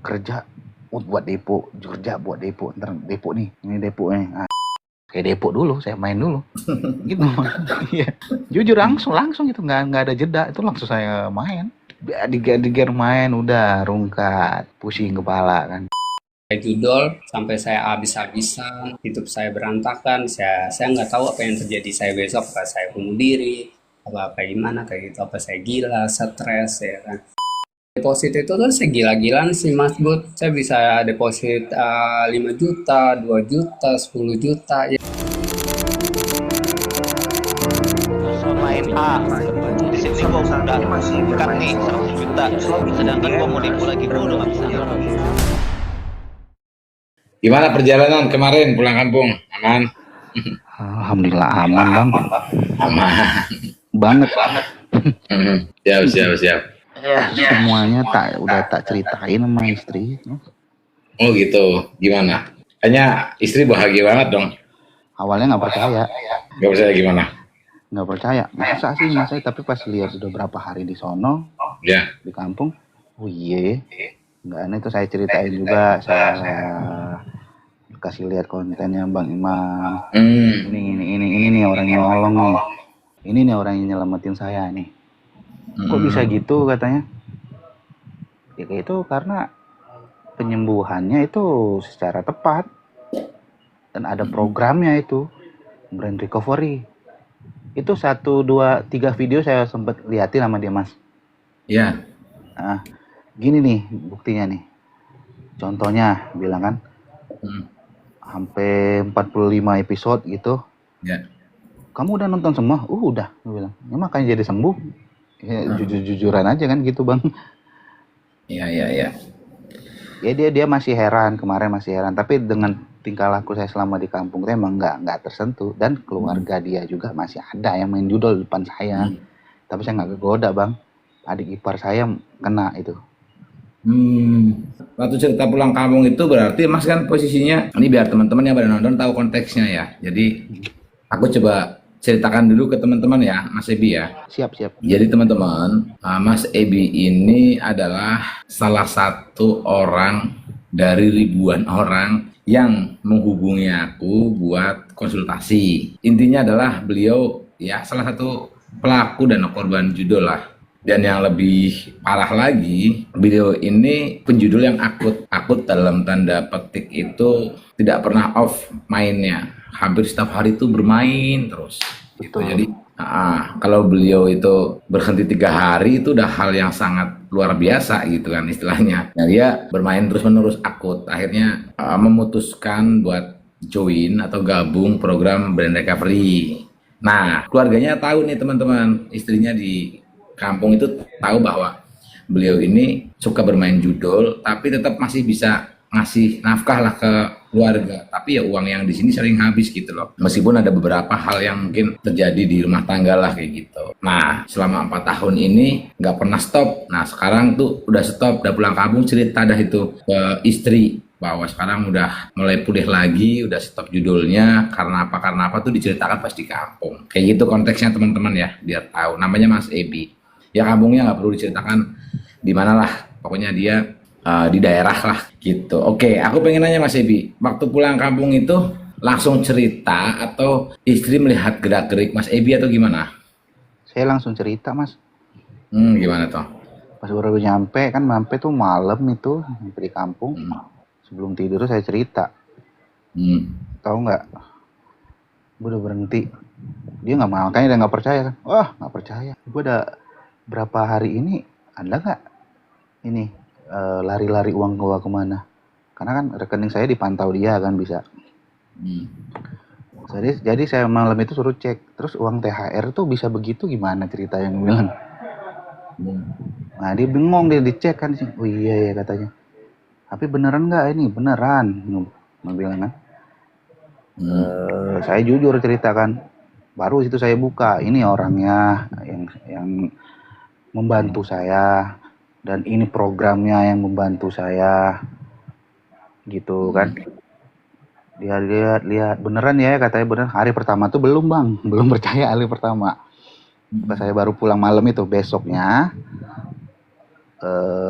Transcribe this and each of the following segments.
kerja buat depo, kerja buat depo, ntar depo nih, ini depo nih. Nah, kayak depo dulu, saya main dulu, gitu. Iya, jujur langsung gitu, nggak ada jeda, itu langsung saya main. Diger main, udah rungkat, pusing kepala kan. Saya judol sampai saya habis-habisan, hidup saya berantakan, saya nggak tahu apa yang terjadi saya besok, apa saya bunuh diri, apa gimana kayak gitu, apa saya gila, stres ya kan. Deposit itu kan segila-gilaan sih Mas Bud, saya bisa deposit 5 juta, 2 juta, 10 juta ya. Main A, di sini gua udah cut nih 100 juta, sedangkan gua mau nipu lagi, gua udah nggak bisa. Gimana perjalanan kemarin pulang kampung? Aman? Alhamdulillah aman bang, Aman. banget. Siap. Semuanya udah tak ceritain sama istri. Oh gitu. Gimana? Kayaknya istri bahagia banget dong. Awalnya nggak percaya, Gak percaya gimana? masa sih mas saya, tapi pas lihat udah berapa hari di sono Ya. di kampung, oh iya, nggak aneh. Itu saya ceritain juga, saya kasih lihat kontennya Bang Imam. Ini nih orang yang nolong nih, ini nih orang yang nyelamatin saya nih. Kok bisa gitu katanya? Ya kayak itu karena penyembuhannya itu secara tepat dan ada programnya itu, brain recovery. Itu 1, 2, 3 video saya sempat liatin sama dia mas. Ya. Nah, gini nih buktinya nih. Contohnya bilang kan, sampai 45 episode gitu. Ya. Kamu udah nonton semua? Udah, gue bilang. Ya makanya jadi sembuh. Ya, jujur-jujuran aja kan gitu bang. Ya. Ya dia masih heran, kemarin masih heran. Tapi dengan tingkah laku saya selama di kampung itu emang nggak tersentuh. Dan keluarga dia juga masih ada yang main judol depan saya. Tapi saya nggak kegoda bang. Adik ipar saya kena itu. Waktu cerita pulang kampung itu berarti Mas kan posisinya, ini biar teman-teman yang pada nonton tahu konteksnya ya. Jadi aku coba ceritakan dulu ke teman-teman ya, Mas Ebi ya. Siap. Jadi teman-teman, Mas Ebi ini adalah salah satu orang dari ribuan orang yang menghubungi aku buat konsultasi. Intinya adalah beliau ya salah satu pelaku dan korban judul lah. Dan yang lebih parah lagi, beliau ini penjudul yang akut dalam tanda petik itu tidak pernah off mainnya. Hampir setiap hari itu bermain terus. Gitu. Jadi kalau beliau itu berhenti 3 hari itu udah hal yang sangat luar biasa gitu kan istilahnya. Nah dia bermain terus-menerus akut. Akhirnya memutuskan buat join atau gabung program Brain Recovery. Nah keluarganya tahu nih teman-teman, istrinya di kampung itu tahu bahwa beliau ini suka bermain judol, tapi tetap masih bisa ngasih nafkah lah ke keluarga. Tapi ya uang yang di sini sering habis gitu loh. Meskipun ada beberapa hal yang mungkin terjadi di rumah tangga lah kayak gitu. Nah selama 4 tahun ini nggak pernah stop. Nah sekarang tuh udah stop, udah pulang kampung, cerita dah itu ke istri bahwa sekarang udah mulai pulih lagi, udah stop judulnya karena apa tuh diceritakan pas di kampung. Kayak gitu konteksnya teman-teman ya, biar tahu. Namanya Mas Ebi. Ya kampungnya nggak perlu diceritakan di mana lah, pokoknya dia di daerah lah gitu. Oke, aku pengen nanya Mas Ebi, waktu pulang kampung itu langsung cerita atau istri melihat gerak-gerik Mas Ebi atau gimana? Saya langsung cerita mas. Gimana toh? Pas baru nyampe tuh malam itu, sampai di kampung. Sebelum tidur saya cerita. Tahu nggak? Gue udah berhenti. Dia nggak mau, makanya dia nggak percaya kan. Wah nggak percaya. Gue udah berapa hari ini ada nggak ini lari-lari uang gua kemana? Karena kan rekening saya dipantau dia kan bisa. Jadi saya malam itu suruh cek. Terus uang THR tuh bisa begitu gimana cerita yang bilang. Nah dia bingung, dia dicek kan. Oh iya ya katanya. Tapi beneran nggak ini? Beneran. Mau bilang kan. Saya jujur ceritakan. Baru itu saya buka. Ini orangnya yang membantu saya, dan ini programnya yang membantu saya gitu kan. Dia lihat beneran ya katanya, beneran. Hari pertama tuh belum bang, belum percaya hari pertama. Pas saya baru pulang malam itu, besoknya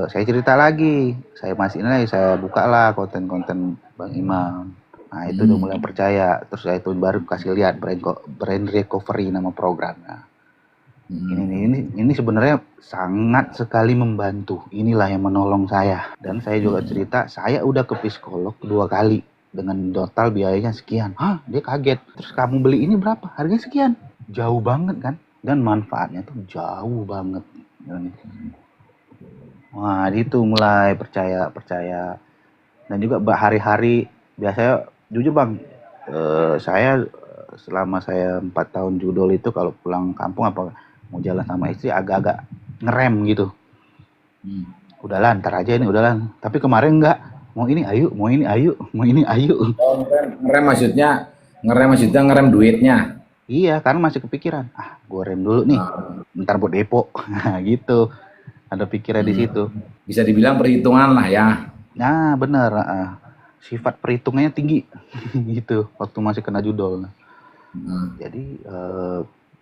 saya cerita lagi, saya masih ini, saya bukalah konten-konten Bang Imam. Nah itu udah mulai percaya. Terus saya itu baru kasih lihat brain recovery nama programnya. Ini sebenarnya sangat sekali membantu. Inilah yang menolong saya. Dan saya juga cerita, saya udah ke psikolog 2 kali dengan total biayanya sekian. Hah, dia kaget. Terus kamu beli ini berapa? Harganya sekian. Jauh banget kan? Dan manfaatnya tuh jauh banget. Wah, itu mulai percaya. Dan juga hari-hari biasanya jujur Bang, saya selama saya 4 tahun judul itu kalau pulang kampung apa mau jalan sama istri agak-agak ngerem gitu. Udahlah, ntar aja ini udahlah. Tapi kemarin enggak. Mau ini ayo. Oh, ngerem maksudnya ngerem duitnya. Iya, karena masih kepikiran. Gue rem dulu nih. Ntar buat depo. Nah, gitu. Ada pikiran di situ. Bisa dibilang perhitungan lah ya. Nah, bener. Sifat perhitungannya tinggi. Gitu. Waktu masih kena judul. Jadi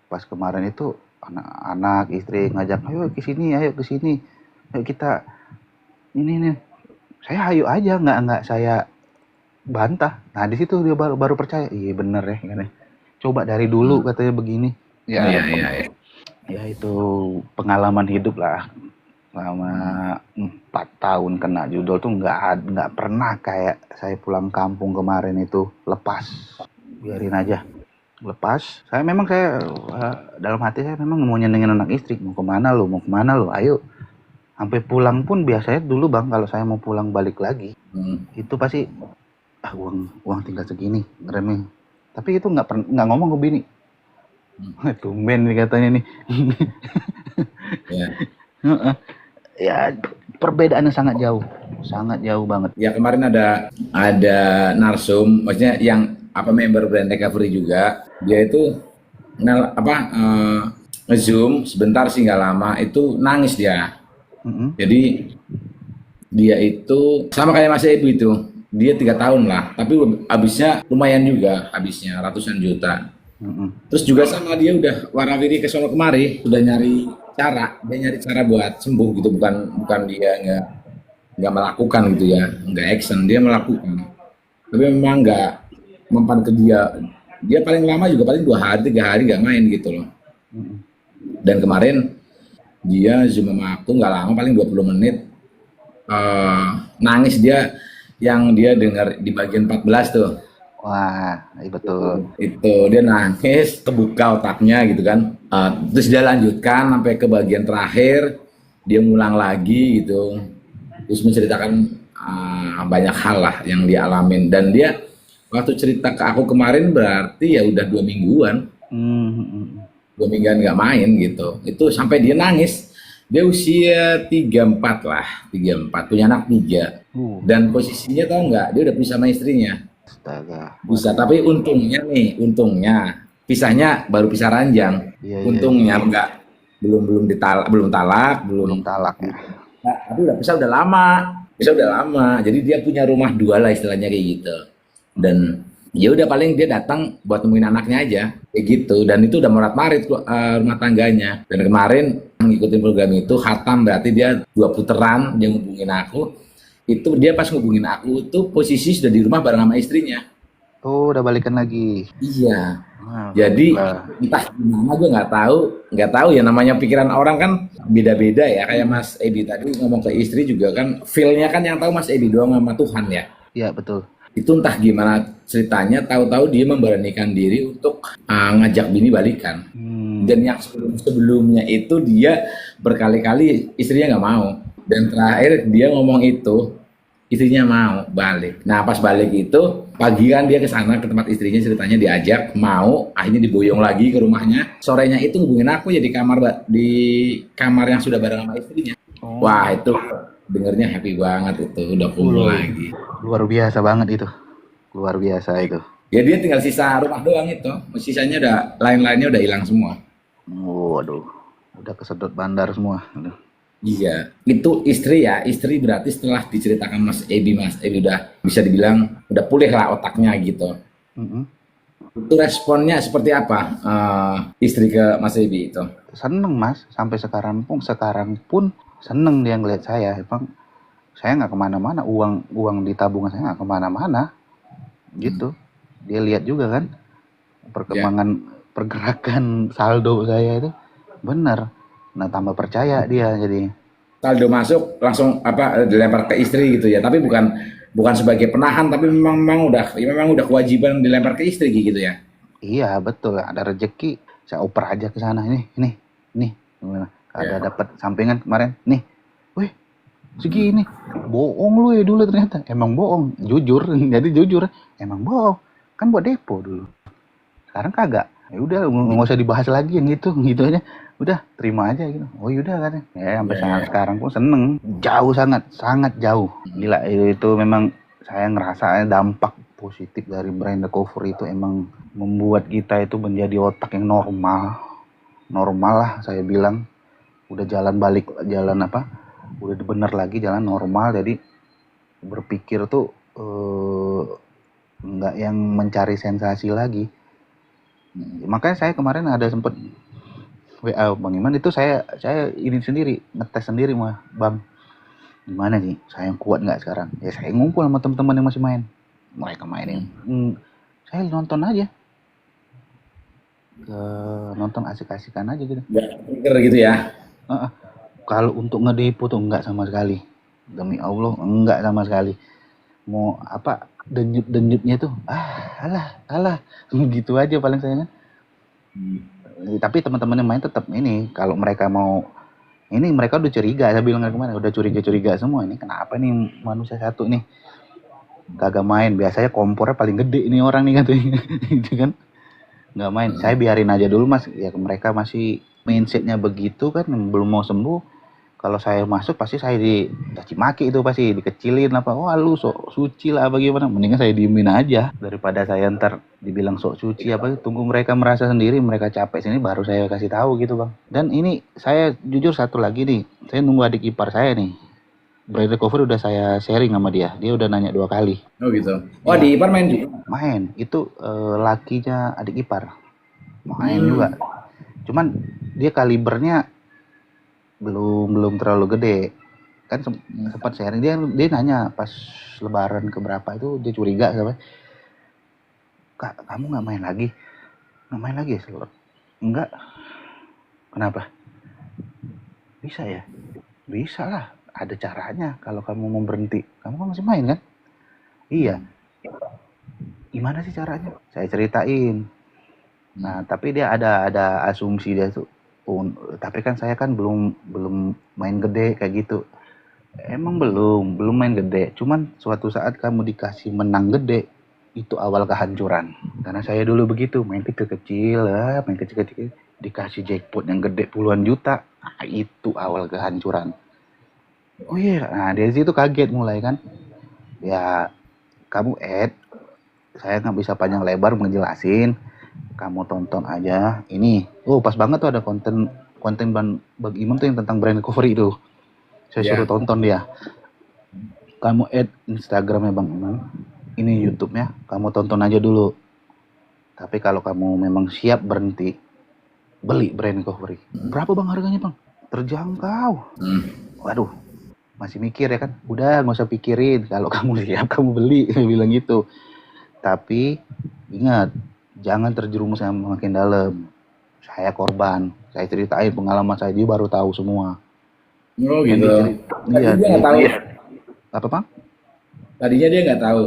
pas kemarin itu anak-anak istri ngajak, ayo ke sini, ayo kita ini nih. Saya ayo aja, nggak saya bantah. Nah di situ dia baru percaya. Iya bener ya, katanya. Coba dari dulu katanya begini. Ya, ya itu pengalaman hidup lah. Selama 4 tahun kena judul tuh nggak pernah kayak saya pulang kampung kemarin itu lepas. Biarin aja. Lepas. Saya dalam hati saya memang mau nyenengin anak istri. Mau kemana lo, ayo. Sampai pulang pun biasanya dulu Bang, kalau saya mau pulang balik lagi, itu pasti uang tinggal segini ngeremnya. Tapi itu nggak ngomong ke bini. Tumben nih katanya nih. Ya perbedaannya sangat jauh banget. Ya kemarin ada narsum, maksudnya yang member brand recovery juga, dia itu nge-zoom sebentar sih nggak lama, itu nangis dia. Jadi dia itu sama kayak Mas Ebi itu, dia 3 tahun lah, tapi habisnya lumayan juga, habisnya ratusan juta. Terus juga sama dia udah warawiri ke sono kemari, udah nyari cara buat sembuh gitu, bukan dia nggak melakukan gitu ya, nggak action, dia melakukan, tapi memang nggak mempan ke dia paling lama juga paling 2 hari 3 hari nggak main gitu loh. Dan kemarin dia zoom sama aku nggak lama, paling 20 menit, nangis dia, yang dia dengar di bagian 14 tuh. Wah, betul. Itu dia nangis, kebuka otaknya gitu kan. Terus dia lanjutkan sampai ke bagian terakhir, dia ngulang lagi gitu. Terus menceritakan banyak hal lah yang dia alamin. Dan dia waktu cerita ke aku kemarin berarti ya udah 2 mingguan. 2 mingguan nggak main gitu. Itu sampai dia nangis. Dia usia 34 lah, 34, punya anak 3. Dan posisinya tau nggak, dia udah pisah sama istrinya. Astaga. Bisa, tapi untungnya pisahnya baru pisah ranjang. Untungnya enggak, belum talak ya. Nah, tapi udah pisah udah lama. Jadi dia punya rumah 2 lah istilahnya kayak gitu. Dan ya udah paling dia datang buat nemuin anaknya aja kayak gitu. Dan itu udah morat-marit rumah tangganya. Dan kemarin ngikutin program itu khatam, berarti dia 2 putaran dia ngubungin aku. Itu dia pas ngubungin aku itu posisi sudah di rumah bareng sama istrinya. Oh, udah balikan lagi. Iya. Jadi entah gimana gue nggak tahu ya, namanya pikiran orang kan beda-beda ya. Kayak Mas Edi tadi ngomong ke istri juga kan, feel-nya kan yang tahu Mas Edi doang sama Tuhan ya. Iya betul. Itu entah gimana ceritanya, tahu-tahu dia memberanikan diri untuk ngajak bini balikan. Dan yang sebelumnya itu dia berkali-kali istrinya nggak mau. Dan terakhir dia ngomong itu, istrinya mau balik. Nah pas balik itu, pagi kan dia ke sana ke tempat istrinya, ceritanya diajak, mau, akhirnya diboyong lagi ke rumahnya. Sorenya itu hubungin aku ya di kamar yang sudah bareng sama istrinya. Wah itu dengernya happy banget, itu udah kumpul lagi. Luar biasa banget itu. Luar biasa itu. Ya dia tinggal sisa rumah doang itu, sisanya udah, lain-lainnya udah hilang semua. Waduh, udah kesedot bandar semua. Iya, itu istri ya. Istri berarti setelah diceritakan Mas Ebi udah bisa dibilang udah pulih lah otaknya gitu. Itu responnya seperti apa istri ke Mas Ebi itu? Seneng Mas, sampai sekarang pun seneng dia ngeliat saya. Emang saya nggak kemana-mana, uang di tabungan saya nggak kemana-mana gitu. Dia lihat juga kan perkembangan pergerakan saldo saya itu bener. Nah tambah percaya dia jadi. Saldo masuk langsung dilempar ke istri gitu ya, tapi bukan sebagai penahan, tapi memang udah kewajiban dilempar ke istri gitu ya. Iya betul, ada rezeki saya oper aja ke sana, ini gimana? Ada dapat sampingan kemarin nih, wih segini, bohong lu ya dulu ternyata, emang bohong, jujur, jadi jujur, emang bohong, kan buat depo dulu, sekarang kagak, ya udah nggak usah dibahas lagi yang gitu aja, udah terima aja gitu, oh yaudah kan, ya sampai sekarang pun seneng, jauh sangat jauh, gila itu memang saya ngerasa dampak positif dari brain recovery itu emang membuat kita itu menjadi otak yang normal lah saya bilang, udah udah bener lagi jalan normal, jadi berpikir tuh nggak yang mencari sensasi lagi. Makanya saya kemarin ada sempet WA Bang Iman, itu saya ini sendiri, ngetes sendiri mah Bang, gimana sih saya yang kuat nggak sekarang, ya saya ngumpul sama teman-teman yang masih main, mereka mainin, saya nonton aja, nonton asik-asikan aja gitu. Nggak pikir gitu ya. Kalau untuk ngedepo tuh enggak sama sekali, demi Allah enggak sama sekali. Mau apa denyut-denyutnya tuh alah gitu aja paling saya kan. Tapi teman-teman yang main tetap ini, kalau mereka mau ini, mereka udah curiga, saya bilang kemana, udah curiga semua, ini kenapa nih manusia satu nih kagak main, biasanya kompornya paling gede ini orang nih katanya gitu kan, nggak main. Saya biarin aja dulu Mas, ya mereka masih mindsetnya begitu kan, belum mau sembuh. Kalau saya masuk pasti saya dicaci maki, itu pasti dikecilin apa, wah lu sok suci lah bagaimana, mendingan saya diemin aja daripada saya ntar dibilang sok suci apa, tunggu mereka merasa sendiri, mereka capek sini baru saya kasih tahu gitu Bang. Dan ini saya jujur satu lagi nih, saya nunggu adik ipar saya nih, brain recovery udah saya sharing sama dia udah nanya 2 kali. Oh gitu. Oh di ipar main juga? Main, itu lakinya adik ipar main juga, cuman dia kalibernya belum terlalu gede kan. Sempat sharing, dia nanya pas lebaran keberapa itu, dia curiga sampai, Kak kamu nggak main lagi ya slot? Enggak. Kenapa? Bisa ya? Bisa lah, ada caranya. Kalau kamu mau berhenti, kamu kan masih main kan? Iya. Gimana sih caranya? Saya ceritain. Nah tapi dia ada asumsi dia tuh, tapi kan saya kan belum main gede kayak gitu. Emang belum main gede, cuman suatu saat kamu dikasih menang gede, itu awal kehancuran. Karena saya dulu begitu, main kecil-kecil, dikasih jackpot yang gede puluhan juta, nah, itu awal kehancuran. Oh iya, nah dari situ kaget mulai kan. Ya kamu saya nggak bisa panjang lebar ngejelasin, kamu tonton aja ini. Oh pas banget tuh ada konten Bang Imam tuh yang tentang brain recovery itu, saya suruh tonton dia. Kamu Instagramnya Bang Imam, ini YouTube-nya, kamu tonton aja dulu. Tapi kalau kamu memang siap berhenti, beli brain recovery. Berapa Bang harganya Bang? Terjangkau. Waduh, masih mikir ya kan, udah nggak usah pikirin, kalau kamu siap kamu beli, saya bilang gitu. Tapi ingat, jangan terjerumus yang makin dalam. Saya korban, saya ceritain pengalaman saya, dia baru tahu semua. Oh gitu. Iya, dia nggak tahu. Apa Bang? Tadinya dia nggak tahu.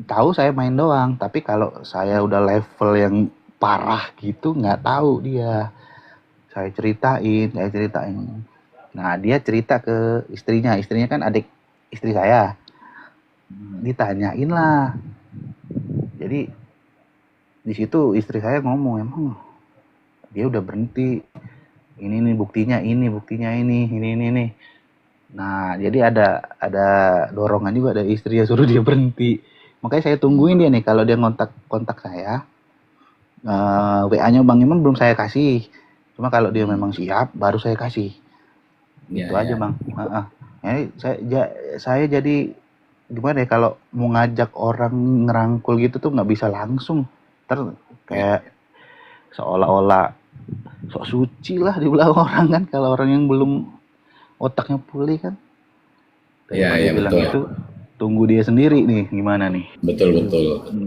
Tahu saya main doang, tapi kalau saya udah level yang parah gitu nggak tahu dia. Saya ceritain. Nah dia cerita ke istrinya kan adik istri saya. Ditanyain lah. Jadi di situ istri saya ngomong, emang dia udah berhenti. Ini nih buktinya ini. Nah jadi ada dorongan juga dari istri ya, suruh dia berhenti. Makanya saya tungguin dia nih, kalau dia kontak saya, WA-nya Bang Iman belum saya kasih. Cuma kalau dia memang siap, baru saya kasih. Gitu aja Bang. Jadi saya jadi gimana ya, kalau mau ngajak orang ngerangkul gitu tuh nggak bisa langsung. Kayak seolah-olah sok suci lah dibilang orang kan, kalau orang yang belum otaknya pulih kan. Iya, Dia bilang betul. itu tunggu dia sendiri nih gimana nih Betul.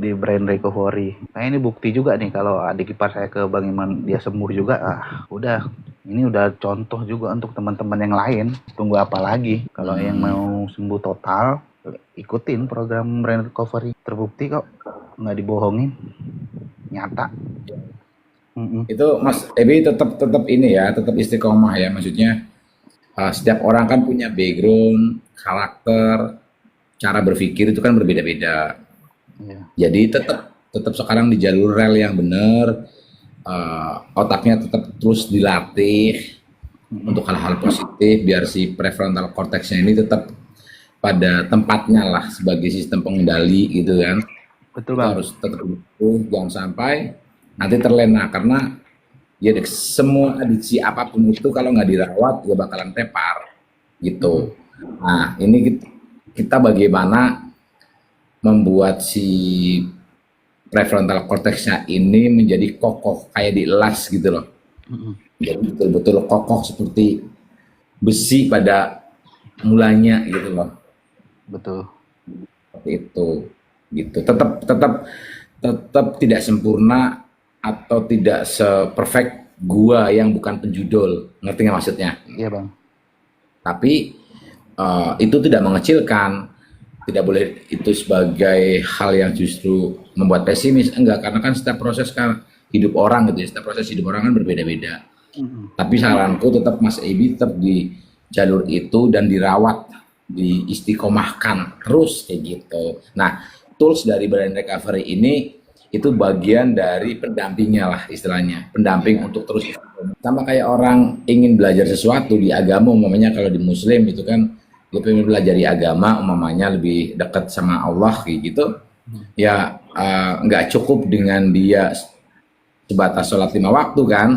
di brain recovery. Nah ini bukti juga nih kalau adik ipar saya ke Bang Iman dia sembuh juga. Udah ini udah contoh juga untuk teman-teman yang lain. Tunggu apa lagi? Kalau yang mau sembuh total, ikutin program brain recovery. Terbukti kok, nggak dibohongin, nyata. Itu Mas Ebi tetap ini ya, tetap istiqomah ya. Maksudnya setiap orang kan punya background, karakter, cara berpikir itu kan berbeda-beda. Iya. Jadi tetap sekarang di jalur rel yang benar, otaknya tetap terus dilatih untuk hal-hal positif biar si prefrontal cortexnya ini tetap pada tempatnya lah sebagai sistem pengendali gitu kan. Betul Kita Bang. harus tetap butuh, jangan sampai nanti terlena karena ya semua adiksi apapun itu kalau nggak dirawat ya bakalan tepar gitu. Nah ini kita bagaimana membuat si prefrontal cortexnya ini menjadi kokoh kayak dielas gitu loh. Jadi betul-betul kokoh seperti besi pada mulanya gitu loh. Betul. Seperti itu gitu. Tetap tidak sempurna atau tidak seperfect gua yang bukan penjudul. Ngerti nggak maksudnya? Iya Bang. Tapi itu tidak mengecilkan, tidak boleh itu sebagai hal yang justru membuat pesimis, enggak, karena kan setiap proses kan hidup orang gitu ya, setiap proses hidup orang kan berbeda-beda. Tapi saranku tetap Mas Ebi tetap di jalur itu dan dirawat, diistiqomahkan terus kayak gitu. Nah, tools dari Brain Recovery ini itu bagian dari pendampingnya lah istilahnya, pendamping untuk terus sama kayak orang ingin belajar sesuatu di agama, umpamanya kalau di Muslim itu kan dia pengen belajar di agama, umpamanya lebih dekat sama Allah kayak gitu, ya nggak cukup dengan dia sebatas sholat 5 waktu kan,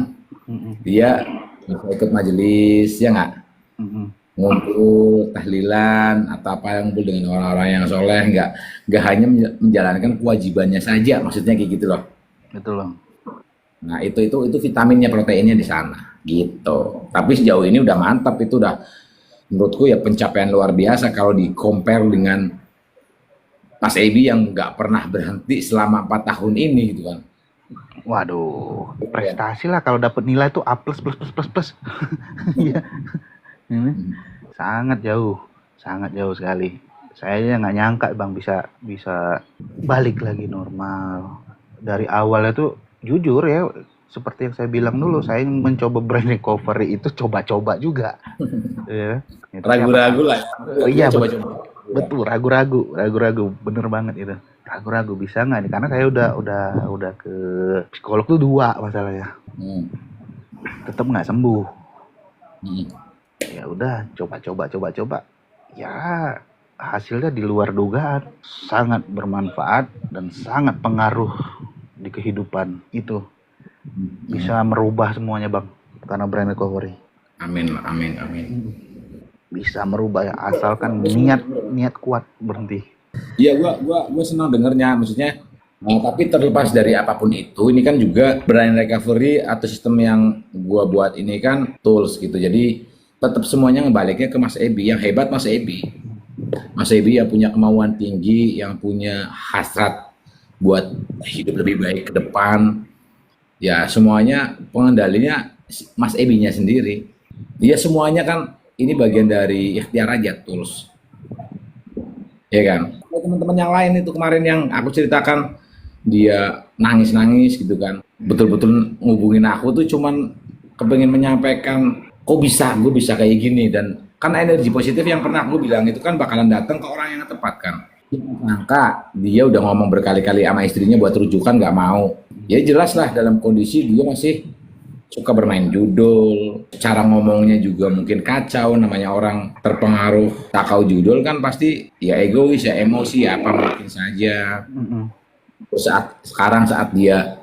dia bisa ikut majelis ya nggak, ngumpul tahlilan atau apa yang ngumpul dengan orang-orang yang soleh, nggak hanya menjalankan kewajibannya saja, maksudnya kayak gitu loh. Betul Bang. Nah itu vitaminnya, proteinnya di sana gitu. Tapi sejauh ini udah mantap, itu udah menurutku ya pencapaian luar biasa kalau di compare dengan Mas Ebi yang nggak pernah berhenti selama 4 tahun ini gitu kan. Waduh, prestasi lah kalau dapat nilai tuh A+++++. Iya. Ini sangat jauh sekali. Saya nggak nyangka Bang bisa balik lagi normal. Dari awalnya tuh jujur ya, seperti yang saya bilang dulu, saya mencoba brain recovery itu coba-coba juga. Ya. Ragu-ragu lah. Iya, coba-coba. Betul, ragu-ragu, bener banget itu. Ragu-ragu bisa nggak nih? Karena saya udah ke psikolog tuh 2 masalahnya. Tetap nggak sembuh. Ya udah, coba. Ya hasilnya di luar dugaan, sangat bermanfaat dan sangat pengaruh di kehidupan itu. Bisa merubah semuanya Bang, karena brain recovery. Amin. Bisa merubah ya, asalkan niat kuat berhenti. Iya, gua senang dengernya, maksudnya. Nah, tapi terlepas dari apapun itu, ini kan juga brain recovery atau sistem yang gua buat ini kan tools gitu. Jadi tetap semuanya ngebaliknya ke Mas Ebi. Yang hebat Mas Ebi. Mas Ebi yang punya kemauan tinggi, yang punya hasrat buat hidup lebih baik ke depan. Ya semuanya pengendalinya Mas Ebinya sendiri. Dia semuanya kan ini bagian dari ikhtiar aja tools. Ya kan? Teman-teman yang lain itu kemarin yang aku ceritakan, dia nangis-nangis gitu kan. Betul-betul ngubungin aku tuh cuman kepengen menyampaikan kok gue bisa kayak gini, dan kan energi positif yang pernah aku bilang itu kan bakalan datang ke orang yang tepat kan. Maka dia udah ngomong berkali-kali sama istrinya buat rujukan, nggak mau. Ya jelas lah dalam kondisi dia masih suka bermain judul, cara ngomongnya juga mungkin kacau, namanya orang terpengaruh takau judul kan pasti ya egois, ya emosi, ya apa mungkin saja. Saat dia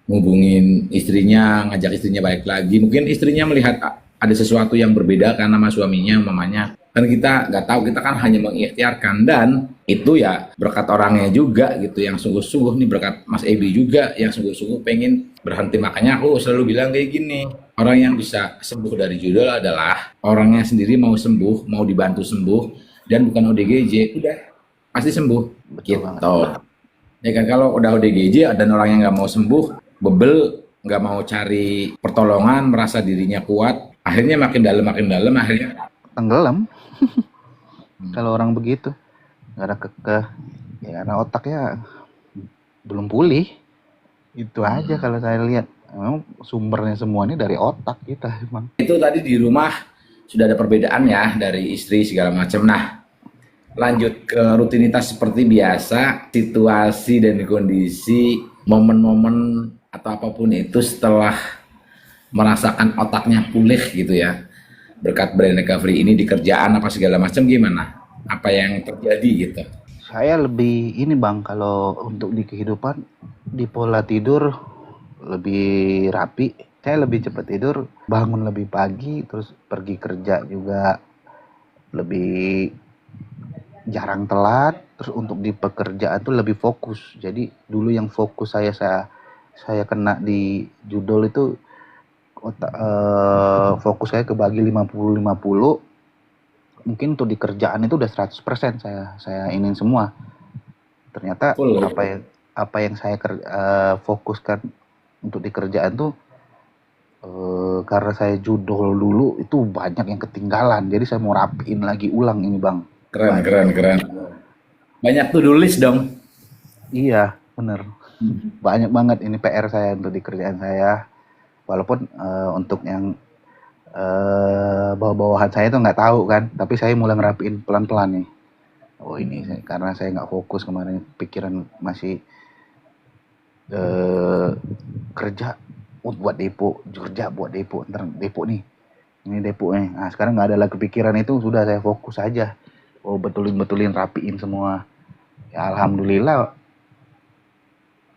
ngubungin istrinya, ngajak istrinya balik lagi, mungkin istrinya melihat ada sesuatu yang berbeda karena sama suaminya, mamanya Kan kita nggak tahu, kita kan hanya mengikhtiarkan, dan itu ya berkat orangnya juga gitu yang sungguh-sungguh nih, berkat Mas Ebi juga yang sungguh-sungguh pengen berhenti. Makanya aku selalu bilang kayak gini, orang yang bisa sembuh dari judul adalah orangnya sendiri mau sembuh, mau dibantu sembuh, dan bukan ODGJ, udah pasti sembuh. Betul Gitu. banget. Ya kan, kalau udah ODGJ dan orang yang nggak mau sembuh, bebel, nggak mau cari pertolongan, merasa dirinya kuat, akhirnya makin dalam, akhirnya Tenggelam. Kalau orang begitu, nggak ada kekeh, ya karena otaknya belum pulih. Itu aja kalau saya lihat. Memang sumbernya semua ini dari otak kita emang. itu tadi di rumah sudah ada perbedaan ya dari istri segala macam. Nah, lanjut ke rutinitas seperti biasa, situasi dan kondisi, momen-momen atau apapun itu setelah merasakan otaknya pulih gitu ya, berkat brain recovery ini di kerjaan apa segala macam, gimana? Apa yang terjadi gitu? Saya lebih ini Bang, kalau untuk di kehidupan, di pola tidur lebih rapi. Saya lebih cepat tidur, bangun lebih pagi, terus pergi kerja juga lebih jarang telat. Terus untuk di pekerjaan tuh lebih fokus. Jadi dulu yang fokus saya kena di judul itu, fokus saya kebagi 50-50. Mungkin untuk di kerjaan itu udah 100% saya ingin semua. Ternyata Full. apa yang saya fokuskan untuk di kerjaan tuh, karena saya judul dulu itu banyak yang ketinggalan. Jadi saya mau rapiin lagi ulang ini Bang. Keren. Banyak to-do list dong. Iya, bener. Banyak banget ini PR saya untuk di kerjaan saya. Walaupun untuk yang bawah-bawahan saya tuh nggak tahu kan, tapi saya mulai ngerapiin pelan-pelan nih. Oh ini karena saya nggak fokus kemarin, pikiran masih kerja buat depo, ntar depo nih, ini depo nih. Nah sekarang nggak ada lagi kepikiran itu, sudah saya fokus aja. Oh betulin rapiin semua. Ya alhamdulillah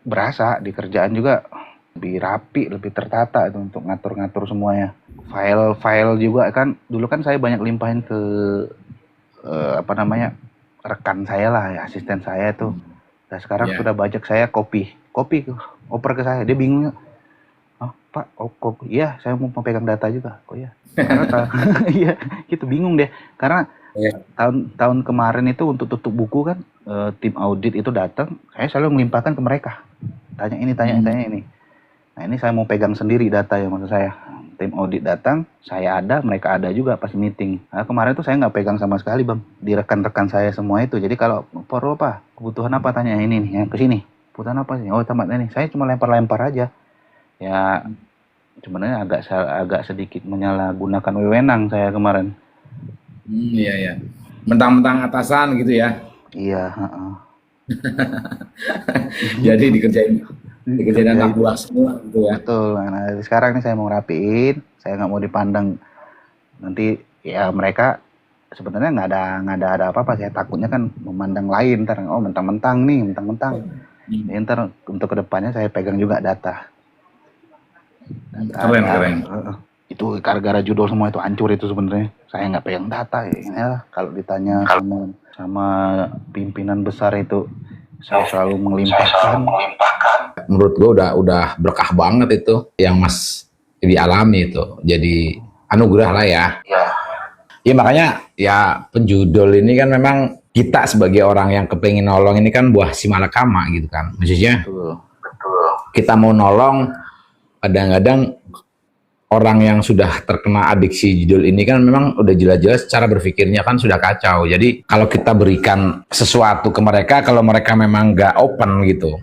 berasa di kerjaan juga lebih rapi, lebih tertata itu untuk ngatur-ngatur semuanya. File-file juga kan, dulu kan saya banyak limpahin ke rekan saya lah, ya, asisten saya tuh. Nah sekarang Iya. sudah banyak saya copy oper ke saya, dia bingung. Oh Pak, kopi, iya saya mau pegang data juga. Oh iya. Karena iya, gitu bingung deh. Karena Iya. tahun kemarin itu untuk tutup buku kan, tim audit itu datang, saya selalu melimpahkan ke mereka. Tanya ini. Nah ini saya mau pegang sendiri data ya, maksud saya. Tim audit datang, saya ada, mereka ada juga pas meeting. Nah, kemarin tuh saya nggak pegang sama sekali Bang, di rekan-rekan saya semua itu. Jadi kalau perlu apa, kebutuhan apa, tanya ini nih, yang kesini. Kebutuhan apa sih? Oh tamat ini. Saya cuma lempar-lempar aja. Ya sebenarnya agak sedikit menyalahgunakan wewenang saya kemarin. Iya. Mentang-mentang atasan gitu ya. Iya. Jadi dikerjain anak buah semua gitu ya. Betul. Nah, sekarang ini saya mau rapiin, saya nggak mau dipandang nanti ya mereka sebenarnya nggak ada apa-apa. Saya takutnya kan memandang lain, ntar oh mentang-mentang. Ya, ntar untuk kedepannya saya pegang juga data. Keren. Itu gara-gara judul semua itu hancur itu sebenarnya. Saya nggak pegang data ya. Kalau ditanya sama pimpinan besar itu, saya selalu melimpahkan. Menurut gue udah berkah banget itu yang Mas dialami itu. Jadi anugerah lah ya. Ya makanya ya penjudul ini kan memang kita sebagai orang yang kepengen nolong ini kan buah si malakama gitu kan. Maksudnya Betul. kita mau nolong, kadang-kadang orang yang sudah terkena adiksi judul ini kan memang udah jelas-jelas cara berpikirnya kan sudah kacau. Jadi kalau kita berikan sesuatu ke mereka, kalau mereka memang nggak open gitu,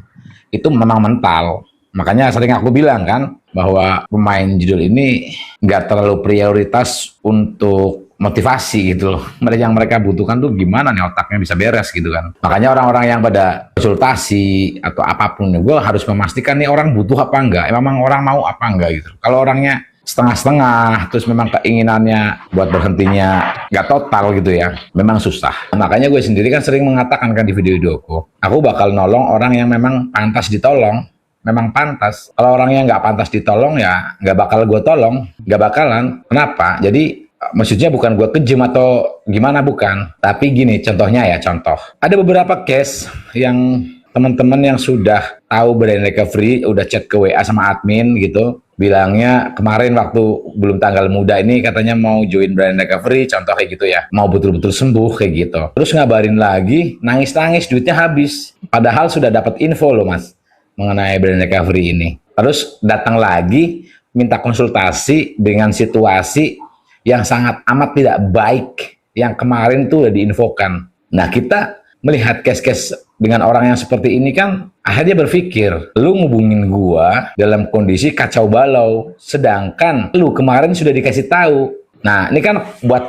itu memang mental. Makanya sering aku bilang kan bahwa pemain judul ini nggak terlalu prioritas untuk motivasi gitu loh. Yang mereka butuhkan tuh gimana nih otaknya bisa beres gitu kan. Makanya orang-orang yang pada konsultasi atau apapun, gue harus memastikan nih orang butuh apa enggak, memang orang mau apa enggak gitu. Kalau orangnya setengah-setengah, terus memang keinginannya buat berhentinya nggak total gitu ya, memang susah. Makanya gue sendiri kan sering mengatakan kan di video-videoku, aku bakal nolong orang yang memang pantas ditolong, memang pantas. Kalau orang yang nggak pantas ditolong ya nggak bakal gue tolong, nggak bakalan. Kenapa? Jadi maksudnya bukan gue kejem atau gimana, bukan. Tapi gini, contohnya ya, contoh. Ada beberapa case yang teman-teman yang sudah tahu Brain Recovery, udah chat ke WA sama admin gitu, bilangnya kemarin waktu belum tanggal muda ini katanya mau join Brain Recovery, contoh kayak gitu ya, mau betul-betul sembuh kayak gitu. Terus ngabarin lagi, nangis-nangis duitnya habis. Padahal sudah dapat info loh mas, mengenai Brain Recovery ini. Terus datang lagi, minta konsultasi dengan situasi yang sangat amat tidak baik, yang kemarin tuh udah diinfokan. Nah kita melihat case-case dengan orang yang seperti ini kan, akhirnya berpikir, lu ngubungin gua dalam kondisi kacau balau, sedangkan lu kemarin sudah dikasih tahu. Nah ini kan buat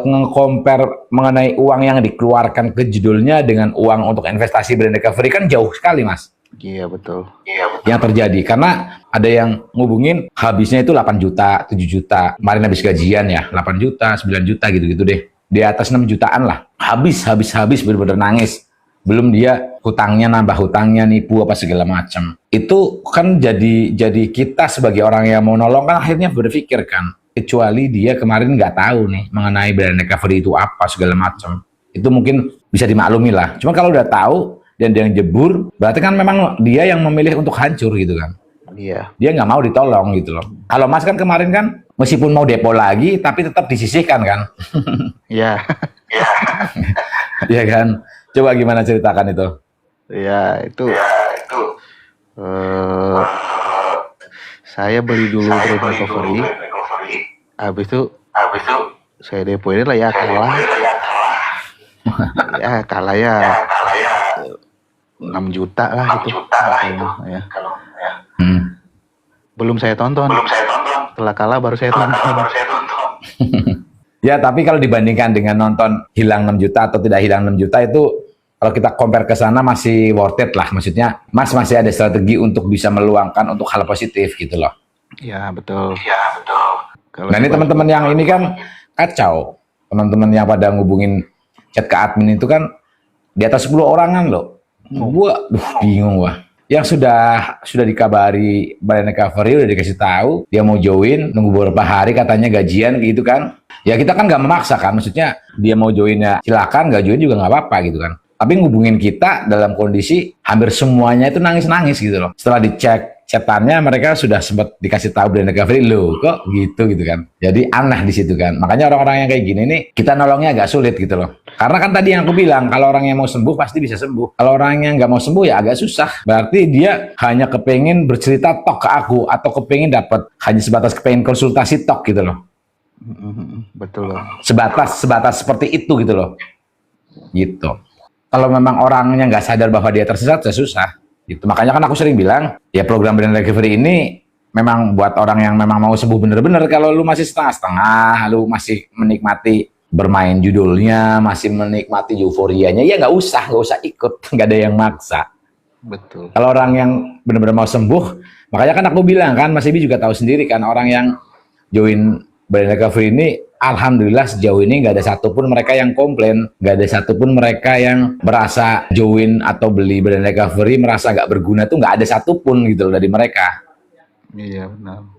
nge-compare mengenai uang yang dikeluarkan ke judulnya dengan uang untuk investasi Brain Recovery kan jauh sekali mas. Iya betul. Yang terjadi karena ada yang ngubungin habisnya itu 8 juta, 7 juta, kemarin habis gajian ya 8 juta, 9 juta gitu-gitu deh, di atas 6 jutaan lah, habis bener-bener nangis, belum dia hutangnya, nambah hutangnya, nipu apa segala macam. Itu kan jadi kita sebagai orang yang mau nolong kan akhirnya berpikir kan, kecuali dia kemarin nggak tahu nih mengenai Brain Recovery itu apa segala macam, itu mungkin bisa dimaklumi lah. Cuma kalau udah tahu dan dia yang jebur, berarti kan memang dia yang memilih untuk hancur gitu kan. Iya. Dia nggak mau ditolong gitu loh. Kalau mas kan kemarin kan meskipun mau depo lagi tapi tetap disisihkan kan. Iya. Iya kan. Coba gimana ceritakan itu? Ya itu. Saya beli dulu Brain Recovery. Habis itu saya depoin lah ya, kalah. Ya kalah ya 6 juta lah gitu. Ya. Belum saya tonton. Setelah kalah baru saya tonton. Ya tapi kalau dibandingkan dengan nonton hilang 6 juta atau tidak hilang 6 juta itu, kalau kita compare ke sana masih worth it lah. Maksudnya mas masih ada strategi untuk bisa meluangkan untuk hal positif gitu loh. Ya betul. Nah ini teman-teman yang ini kan kacau. Teman-teman yang pada ngubungin chat ke admin itu kan di atas 10 orangan loh. Gua bingung wah. Yang sudah dikabari Brain Recovery, udah dikasih tahu dia mau join, nunggu beberapa hari katanya gajian gitu kan. Ya kita kan nggak memaksa kan, maksudnya dia mau join ya silakan, nggak join juga nggak apa-apa gitu kan. Tapi ngubungin kita dalam kondisi hampir semuanya itu nangis-nangis gitu loh. Setelah dicek chatannya, mereka sudah sempat dikasih tahu Brain Recovery, loh kok gitu kan. Jadi aneh di situ kan. Makanya orang-orang yang kayak gini nih kita nolongnya agak sulit gitu loh. Karena kan tadi yang aku bilang, kalau orang yang mau sembuh pasti bisa sembuh. Kalau orang yang nggak mau sembuh ya agak susah. Berarti dia hanya kepengen bercerita tok ke aku, atau kepengen dapat hanya sebatas kepengen konsultasi tok gitu loh. Betul loh. Sebatas seperti itu gitu loh. Gitu. Kalau memang orangnya nggak sadar bahwa dia tersesat, ya susah. Gitu. Makanya kan aku sering bilang, ya program Brain Recovery ini memang buat orang yang memang mau sembuh bener-bener. Kalau lu masih setengah-setengah, lu masih menikmati bermain judulnya, masih menikmati euforianya, ya nggak usah ikut, nggak ada yang maksa. Betul. Kalau orang yang benar-benar mau sembuh, makanya kan aku bilang kan, Mas Ibi juga tahu sendiri kan, orang yang join Brain Recovery ini, alhamdulillah sejauh ini nggak ada satupun mereka yang komplain, nggak ada satupun mereka yang merasa join atau beli Brain Recovery merasa nggak berguna, tuh nggak ada satupun gitu loh dari mereka. Iya benar.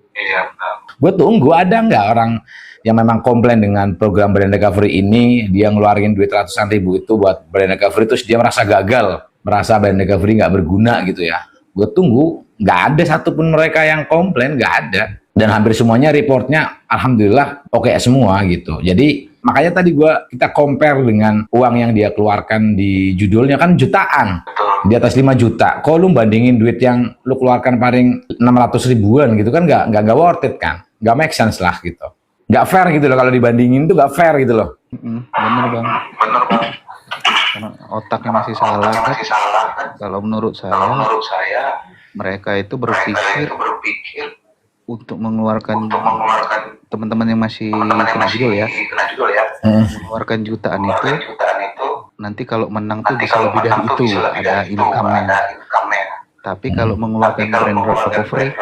Gue tunggu ada nggak orang yang memang komplain dengan program Brain Recovery ini, dia ngeluarin duit ratusan ribu itu buat Brain Recovery, terus dia merasa gagal, merasa Brain Recovery nggak berguna gitu ya. Gue tunggu, nggak ada satupun mereka yang komplain, nggak ada. Dan hampir semuanya reportnya alhamdulillah oke semua gitu. Jadi makanya tadi kita compare dengan uang yang dia keluarkan di judulnya kan jutaan. Di atas 5 juta. Kok lu bandingin duit yang lu keluarkan paling 600 ribuan gitu kan nggak worth it kan. Nggak make sense lah gitu. Nggak fair gitu loh, kalau dibandingin tuh nggak fair gitu loh. Bener bang. Karena otaknya masih salah kan. Kalau menurut saya mereka itu berpikir untuk mengeluarkan teman-teman yang masih kena judul ya, mengeluarkan jutaan itu, nanti kalau menang tuh bisa lebih dari itu, ada income-nya. Tapi kalau mengeluarkan Brain Recovery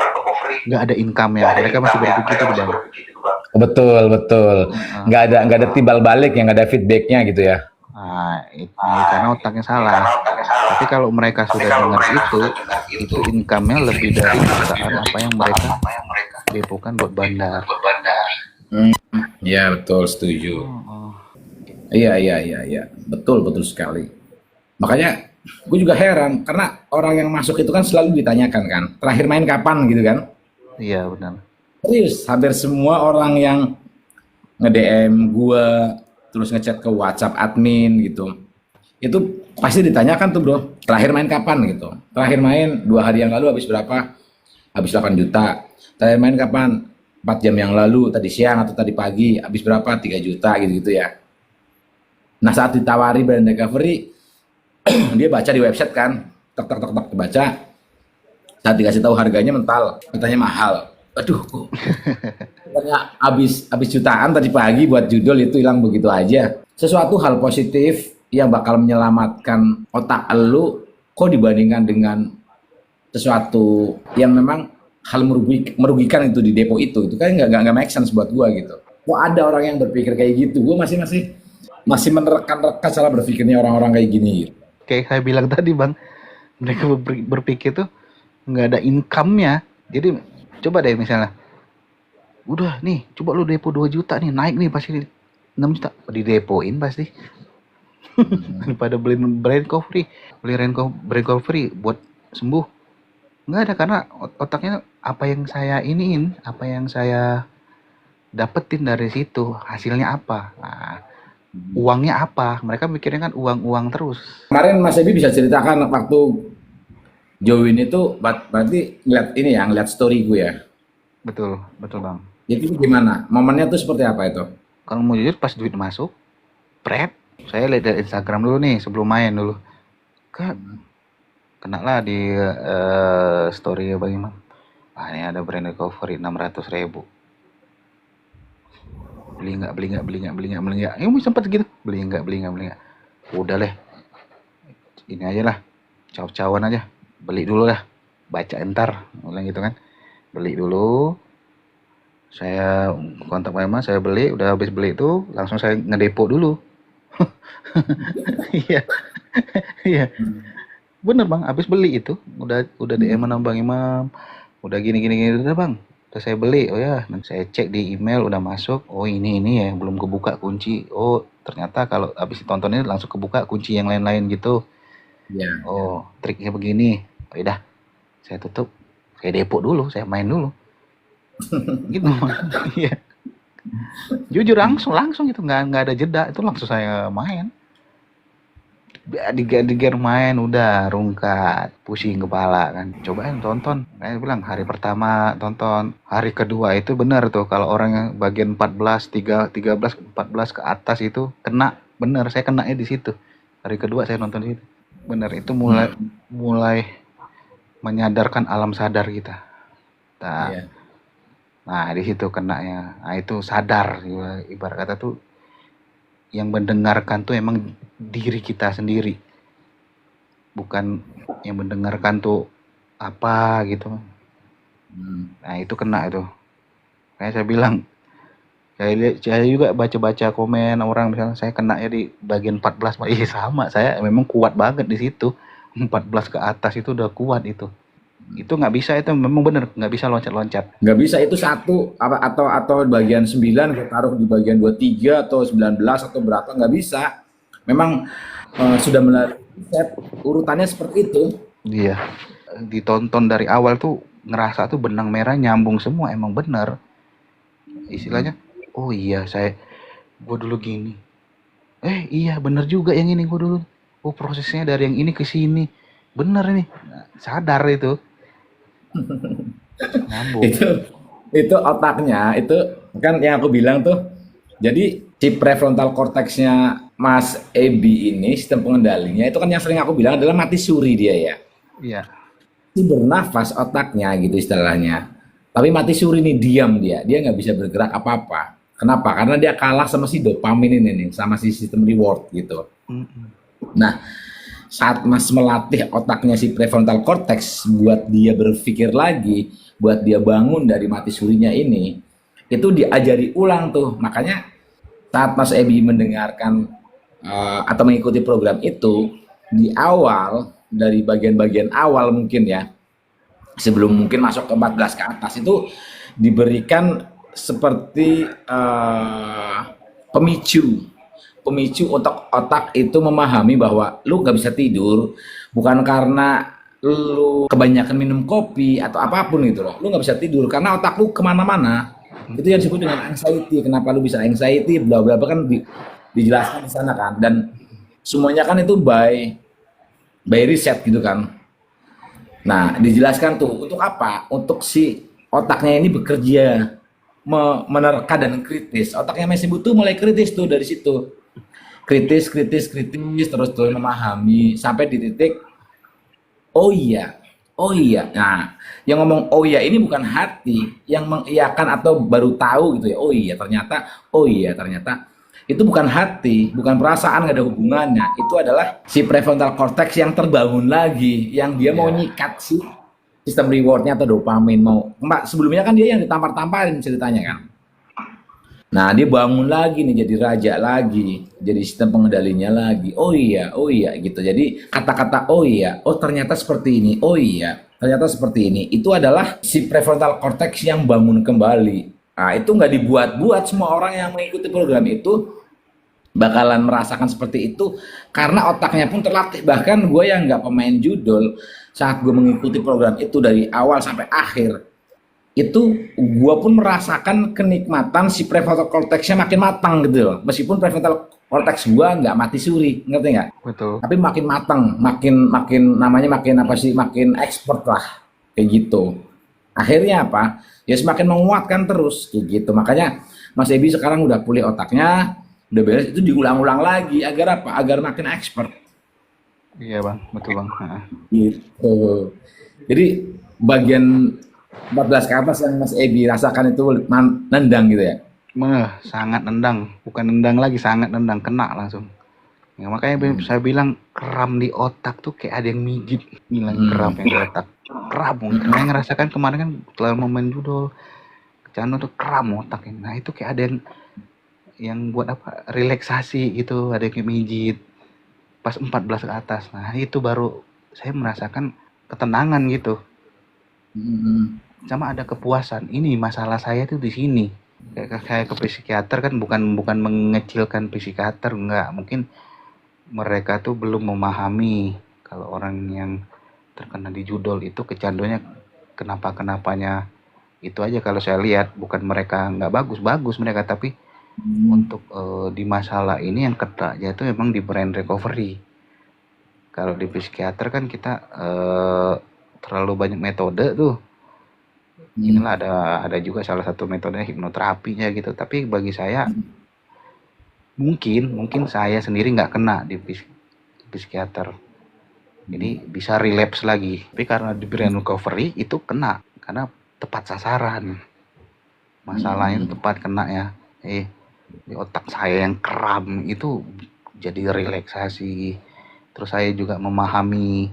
nggak ada income-nya, mereka masih berpikir itu bang. Betul. Nggak ada timbal balik, yang nggak ada feedbacknya gitu ya. Nah, karena otaknya salah. Tapi kalau mereka sudah dengar itu income-nya lebih dari jutaan apa yang mereka depokan buat bandar. Iya, betul, setuju. Oh. Iya, betul, betul sekali. Makanya gue juga heran karena orang yang masuk itu kan selalu ditanyakan kan, terakhir main kapan gitu kan? Iya benar. Serius, hampir semua orang yang nge-DM gue, terus ngechat ke WhatsApp admin gitu, itu pasti ditanyakan tuh bro, terakhir main kapan gitu. Terakhir main 2 hari yang lalu habis berapa? Habis 8 juta. Terakhir main kapan? 4 jam yang lalu, tadi siang atau tadi pagi, habis berapa? 3 juta gitu-gitu ya. Nah saat ditawari brand recovery, dia baca di website kan, tek tek tek tek baca, saat dikasih tahu harganya mental, katanya mahal. Aduh, kok katanya habis jutaan tadi pagi buat judul itu hilang begitu aja. Sesuatu hal positif yang bakal menyelamatkan otak elu, kok dibandingkan dengan sesuatu yang memang hal merugikan itu di depo itu kan nggak make sense buat gua gitu. Kok ada orang yang berpikir kayak gitu? Gua masih menerka-nerka cara berpikirnya orang-orang kayak gini. Gitu. Kayak saya bilang tadi bang, mereka berpikir tuh nggak ada income-nya. Jadi coba deh misalnya, udah nih, coba lu depo 2 juta nih, naik nih pasti 6 juta, didepoin pasti. Daripada beli brand recovery, brand recovery buat sembuh. Nggak ada, karena otaknya apa yang saya iniin, apa yang saya dapetin dari situ, hasilnya apa. Nah, uangnya apa? Mereka mikirnya kan uang terus. Kemarin Mas Ebi bisa ceritakan waktu join itu berarti ngeliat story gue ya. Betul bang. Jadi gimana? Momennya tuh seperti apa itu? Kalau mau jujur pas duit masuk, saya lihat dari Instagram dulu nih sebelum main dulu. Kena lah di story Bang Imam. Ini ada brand recovery 600.000. Beli nggak? Ini sempat gitu. Beli nggak? Udah deh. Ini aja lah. Caw-cawan aja. Beli dulu lah. Baca entar. Ulang gitu kan. Beli dulu. Saya kontak Pak Imam, saya beli. Udah habis beli itu, langsung saya ngedepo dulu. Iya. Iya. Bener bang, habis beli itu. Udah DM sama Bang Imam. Udah gini. Udah bang. Terus saya beli, oh ya, nanti saya cek di email udah masuk. Oh ini ya, belum kebuka kunci. Oh ternyata kalau habis ditonton ini langsung kebuka kunci yang lain-lain gitu. Ya. Oh triknya begini. Oh udah, saya tutup, saya depo dulu, saya main dulu. Gitu. Iya. Jujur langsung gitu, nggak ada jeda, itu langsung saya main. Diger main udah rungkat, pusing kepala kan. Cobain tonton. Saya bilang hari pertama tonton, hari kedua itu benar tuh kalau orang yang bagian 14, 13, 14 ke atas itu kena. Bener, saya kenanya di situ. Hari kedua saya nonton di situ. Bener, itu mulai menyadarkan alam sadar kita. Nah, di situ kenanya. Nah, itu sadar ibarat kata tuh yang mendengarkan tuh emang diri kita sendiri, bukan yang mendengarkan tuh apa gitu. Nah itu kena itu. Kayak saya bilang, saya juga baca komen orang misalnya saya kena ya di bagian 14, iya sama, saya memang kuat banget di situ. 14 ke atas itu udah kuat itu. Itu nggak bisa, itu memang bener nggak bisa loncat-loncat. Nggak bisa itu satu atau bagian 9 kita taruh di bagian 23 atau 19 atau berapa, nggak bisa. Memang sudah melalui set urutannya seperti itu. Iya. Ditonton dari awal tuh ngerasa tuh benang merah nyambung semua, emang bener. Istilahnya, oh iya gue dulu gini. Iya bener juga yang ini gue dulu. Oh prosesnya dari yang ini ke sini. Bener nih. Nah, sadar itu. itu otaknya itu kan yang aku bilang tuh. Jadi si prefrontal cortexnya Mas Ebi ini, sistem pengendalinya itu kan yang sering aku bilang adalah mati suri dia ya. Iya. Ini bernafas otaknya gitu istilahnya. Tapi mati suri nih, diam dia nggak bisa bergerak apa-apa. Kenapa? Karena dia kalah sama si dopamin ini nih, sama si sistem reward gitu. Nah, saat Mas melatih otaknya si prefrontal cortex buat dia berpikir lagi, buat dia bangun dari mati surinya ini, itu diajari ulang tuh. Makanya saat Mas Ebi mendengarkan atau mengikuti program itu di awal, dari bagian-bagian awal mungkin ya, sebelum mungkin masuk ke 14 ke atas itu diberikan seperti pemicu untuk otak itu memahami bahwa lu nggak bisa tidur bukan karena lu kebanyakan minum kopi atau apapun gitu loh. Lu nggak bisa tidur karena otak lu kemana-mana. Itu yang disebut dengan anxiety. Kenapa lu bisa anxiety? Bla bla bla kan dijelaskan di sana kan. Dan semuanya kan itu by riset gitu kan. Nah, dijelaskan tuh untuk apa? Untuk si otaknya ini bekerja menerka dan kritis. Otaknya masih butuh mulai kritis tuh dari situ. Kritis terus memahami sampai di titik oh iya. Nah, yang ngomong oh iya ini bukan hati yang mengiyakan atau baru tahu gitu ya. Oh iya ternyata itu bukan hati, bukan perasaan, nggak ada hubungannya. Itu adalah si prefrontal cortex yang terbangun lagi, yang dia mau nyikat si sistem rewardnya atau dopamin mau. Sebelumnya kan dia yang ditampar-tamparin ceritanya kan. Nah, dia bangun lagi nih, jadi raja lagi, jadi sistem pengendalinya lagi. Oh iya gitu. Jadi kata-kata oh iya, oh ternyata seperti ini, oh iya, ternyata seperti ini. Itu adalah si prefrontal cortex yang bangun kembali. Nah, itu nggak dibuat-buat. Semua orang yang mengikuti program itu bakalan merasakan seperti itu karena otaknya pun terlatih. Bahkan gue yang nggak pemain judol, saat gue mengikuti program itu dari awal sampai akhir, itu gue pun merasakan kenikmatan si prefrontal cortex-nya makin matang gitu loh. Meskipun prefrontal cortex gue nggak mati suri, ngerti nggak? Betul. Tapi makin matang, makin namanya makin apa sih? Makin expert lah, kayak gitu. Akhirnya apa? Ya semakin menguatkan terus, kayak gitu. Makanya Mas Ebi sekarang udah pulih otaknya, udah beres, itu diulang-ulang lagi agar apa? Agar makin expert. Iya bang, betul bang. Gitu. Jadi bagian 14 ke atas yang Mas Ebi rasakan itu nendang gitu ya? Sangat nendang, bukan nendang lagi, sangat nendang, kena langsung. Ya, makanya saya bilang kram di otak tuh kayak ada yang mijit, bilang kram yang di otak. Kram, saya ngerasakan kemarin kan setelah momen judul, kecanduan tuh kram otaknya. Nah itu kayak ada yang buat apa, relaksasi gitu, ada yang kayak mijit. Pas 14 ke atas, nah itu baru saya merasakan ketenangan gitu. Sama ada kepuasan. Ini masalah saya tuh di sini. Kayak ke psikiater kan bukan mengecilkan psikiater, enggak. Mungkin mereka tuh belum memahami kalau orang yang terkena di judol itu kecanduannya kenapa-kenapanya. Itu aja kalau saya lihat, bukan mereka nggak bagus mereka, tapi untuk di masalah ini yang ketaknya itu memang di brain recovery. Kalau di psikiater kan kita terlalu banyak metode tuh. Inilah ada juga salah satu metode hipnoterapinya gitu. Tapi bagi saya mungkin saya sendiri nggak kena di psikiater. Jadi bisa relapse lagi. Tapi karena di brain recovery itu kena karena tepat sasaran. Masalahnya itu tepat kena ya. Di otak saya yang kram itu jadi relaksasi. Terus saya juga memahami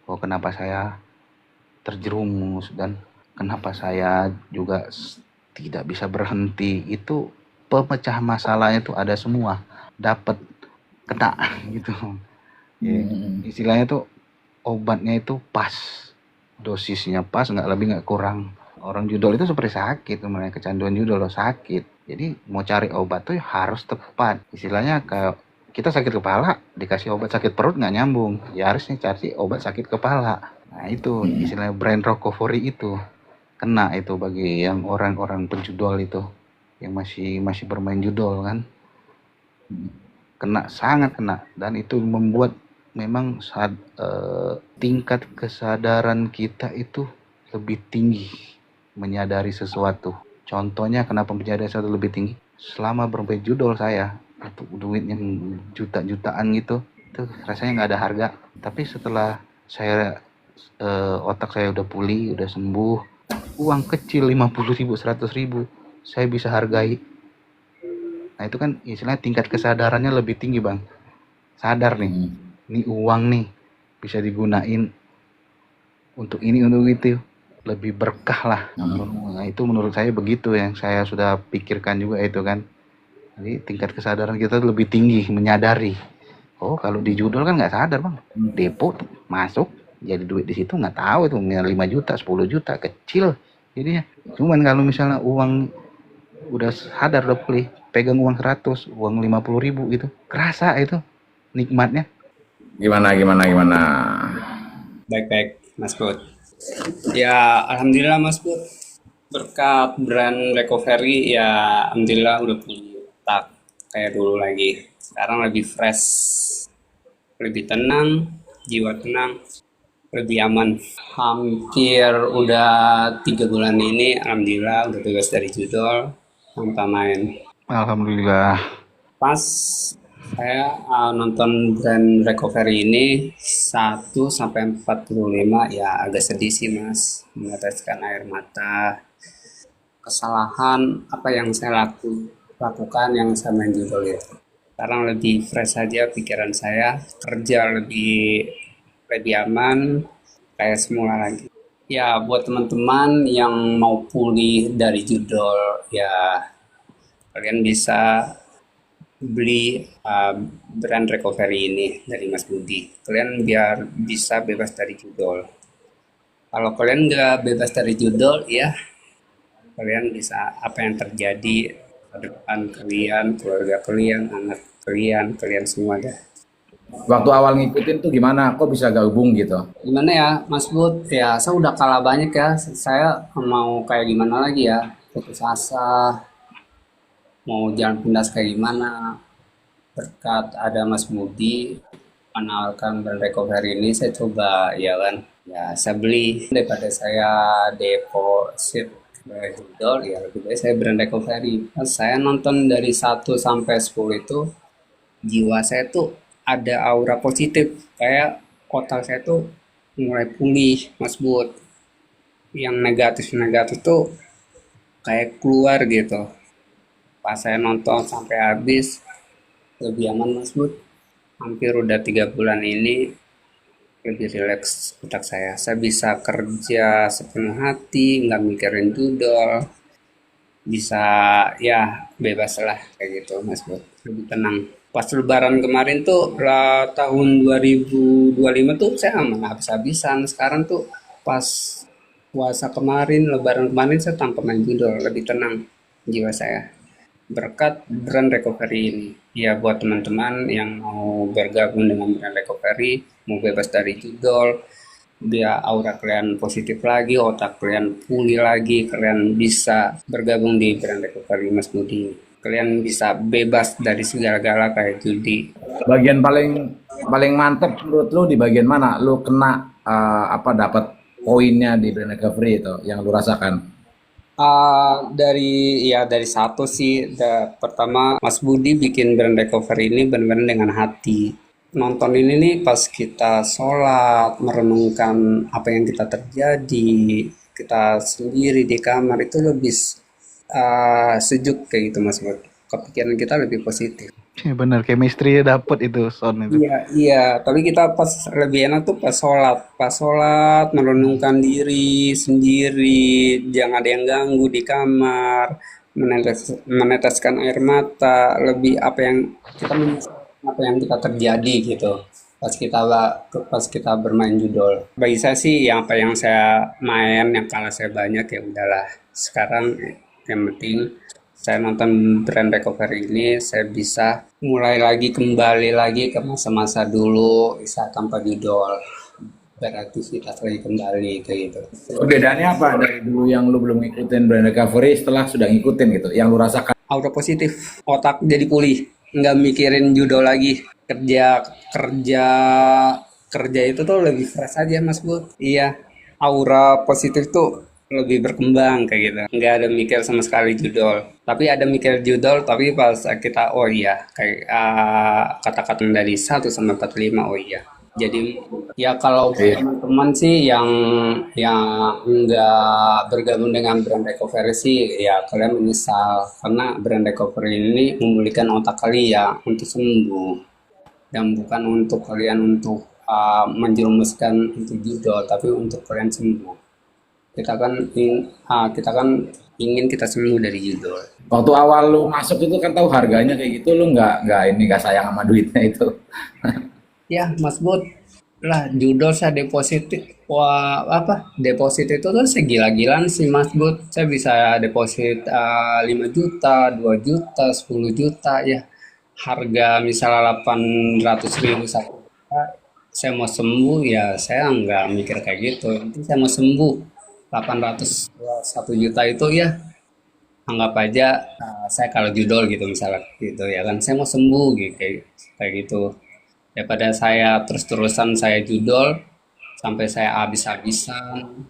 kenapa saya terjerumus dan kenapa saya juga tidak bisa berhenti. Itu pemecah masalahnya tuh ada semua, dapat kena gitu. Istilahnya tuh obatnya itu pas, dosisnya pas, nggak lebih nggak kurang. Orang judol itu seperti sakit, mereka kecanduan judol sakit. Jadi mau cari obat tuh harus tepat. Istilahnya kayak kita sakit kepala, dikasih obat sakit perut nggak nyambung. Ya harusnya cari obat sakit kepala. Nah itu istilahnya brain recovery itu. Kena itu bagi yang orang-orang penjudol itu. Yang masih bermain judol kan. Kena, sangat kena. Dan itu membuat memang tingkat kesadaran kita itu lebih tinggi. Menyadari sesuatu. Contohnya kenapa menyadari sesuatu lebih tinggi? Selama bermain judol saya, itu duitnya juta-jutaan gitu, itu rasanya nggak ada harga. Tapi setelah saya otak saya udah pulih, udah sembuh, uang kecil 50.000, 100.000 saya bisa hargai. Nah itu kan istilahnya tingkat kesadarannya lebih tinggi bang. Sadar nih, ini uang nih bisa digunain untuk ini, untuk itu, lebih berkah lah. Nah itu menurut saya begitu yang saya sudah pikirkan juga itu kan. Jadi tingkat kesadaran kita lebih tinggi, menyadari. Oh kalau di judol kan nggak sadar bang, depo masuk jadi duit di situ nggak tahu itu 5 juta, 10 juta kecil. Jadinya cuman kalau misalnya uang udah sadar, udah pulih, pegang uang 100, uang 50.000 gitu, kerasa itu nikmatnya. Gimana? Baik-baik, Mas Bud. Ya, alhamdulillah Mas Bud. Berkat brand recovery ya, alhamdulillah udah punya otak kayak dulu lagi. Sekarang lebih fresh, lebih tenang, jiwa tenang, lebih aman. Hampir udah 3 bulan ini, alhamdulillah udah bebas dari judol tanpa main. Alhamdulillah. Pas saya nonton brand recovery ini 1 sampai 45 ya agak sedih sih Mas, meneteskan air mata. Kesalahan apa yang saya lakukan yang saya main judol itu. Sekarang lebih fresh aja pikiran saya, kerja lebih aman, kayak semula lagi. Ya buat teman-teman yang mau pulih dari judol, ya kalian bisa beli brand recovery ini dari Mas Budi. Kalian biar bisa bebas dari judol. Kalau kalian nggak bebas dari judol, ya kalian bisa apa yang terjadi ke depan kalian, keluarga kalian, anak kalian semua dah. Waktu awal ngikutin tuh gimana? Kok bisa gabung gitu? Gimana ya Mas Bud? Ya saya udah kalah banyak ya. Saya mau kayak gimana lagi ya? Putus asa, mau jalan pindas kayak gimana? Berkat ada Mas Budi menawarkan brand recovery ini, saya coba ya kan. Ya saya beli daripada saya deposit judol, ya lebih baik saya brand recovery. Pas saya nonton dari 1 sampai 10 itu, jiwa saya tuh ada aura positif, kayak otak saya tuh mulai pulih Mas Bud. Yang negatif tuh kayak keluar gitu. Pas saya nonton sampai habis, lebih aman Mas Bud. Hampir udah 3 bulan ini lebih rileks otak saya bisa kerja sepenuh hati, nggak mikirin judol, bisa ya bebas lah kayak gitu Mas Bud, lebih tenang. Pas lebaran kemarin tuh lah, tahun 2025 tuh saya aman habis-habisan. Sekarang tuh pas puasa kemarin, lebaran kemarin saya tanpa main judol, lebih tenang jiwa saya berkat brand recovery ini. Ya buat teman-teman yang mau bergabung dengan brand recovery, mau bebas dari judol, biar aura kalian positif lagi, otak kalian pulih lagi, kalian bisa bergabung di brand recovery Mas Budi. Kalian bisa bebas dari segala-gala kayak judi. Bagian paling mantep menurut lu di bagian mana? Lu kena dapat poinnya di brand recovery itu yang lu rasakan? Dari satu sih, pertama Mas Budi bikin brand recovery ini benar-benar dengan hati. Nonton ini nih pas kita sholat, merenungkan apa yang kita terjadi, kita sendiri di kamar itu lebih sejuk kayak gitu Mas Bud. Kepikiran kita lebih positif. Ya bener, chemistry-nya dapet itu sound itu. Iya, tapi kita pas lebih enak tuh pas sholat merenungkan diri sendiri, jangan ada yang ganggu di kamar, meneteskan air mata, lebih apa yang kita terjadi gitu. Pas kita bermain judol. Bagi saya sih yang apa yang saya main, yang kalah saya banyak, ya udahlah. Sekarang yang penting saya nonton brand recovery ini, saya bisa kembali lagi ke masa-masa dulu, bisa tanpa judol, beraktivitas lagi kembali kayak gitu. Bedanya apa dari dulu yang lu belum ngikutin brand recovery setelah sudah ngikutin gitu, yang lu rasakan? Aura positif, otak jadi pulih, nggak mikirin judol lagi, kerja itu tuh lebih fresh aja Mas Bud. Iya, aura positif tuh lebih berkembang kayak gitu, nggak ada mikir sama sekali judol, tapi ada mikir judol, tapi pas kita oh iya kayak kata-kata dari 1 sampai 45, oh iya. Jadi ya kalau teman-teman sih yang nggak bergabung dengan brand recovery sih, ya kalian menyesal, karena brand recovery ini memulihkan otak kalian untuk sembuh, dan bukan untuk kalian untuk menjerumuskan untuk judol, tapi untuk kalian sembuh. Kita kan ingin kita sembuh dari judol. Waktu awal lu masuk itu kan tahu harganya kayak gitu, lu nggak sayang sama duitnya itu. Ya Mas Bud, Lah judul saya deposit, wah apa deposit itu tuh segila-gilaan sih Mas Bud. Saya bisa deposit 5 juta, 2 juta, 10 juta ya. Harga misalnya 800.000 satu juta, saya mau sembuh ya saya nggak mikir kayak gitu. Nanti saya mau sembuh 800 1 juta itu ya anggap aja saya kalau judul gitu misalnya gitu ya kan saya mau sembuh gitu kayak kayak gitu daripada saya terus-terusan saya judol sampai saya habis-habisan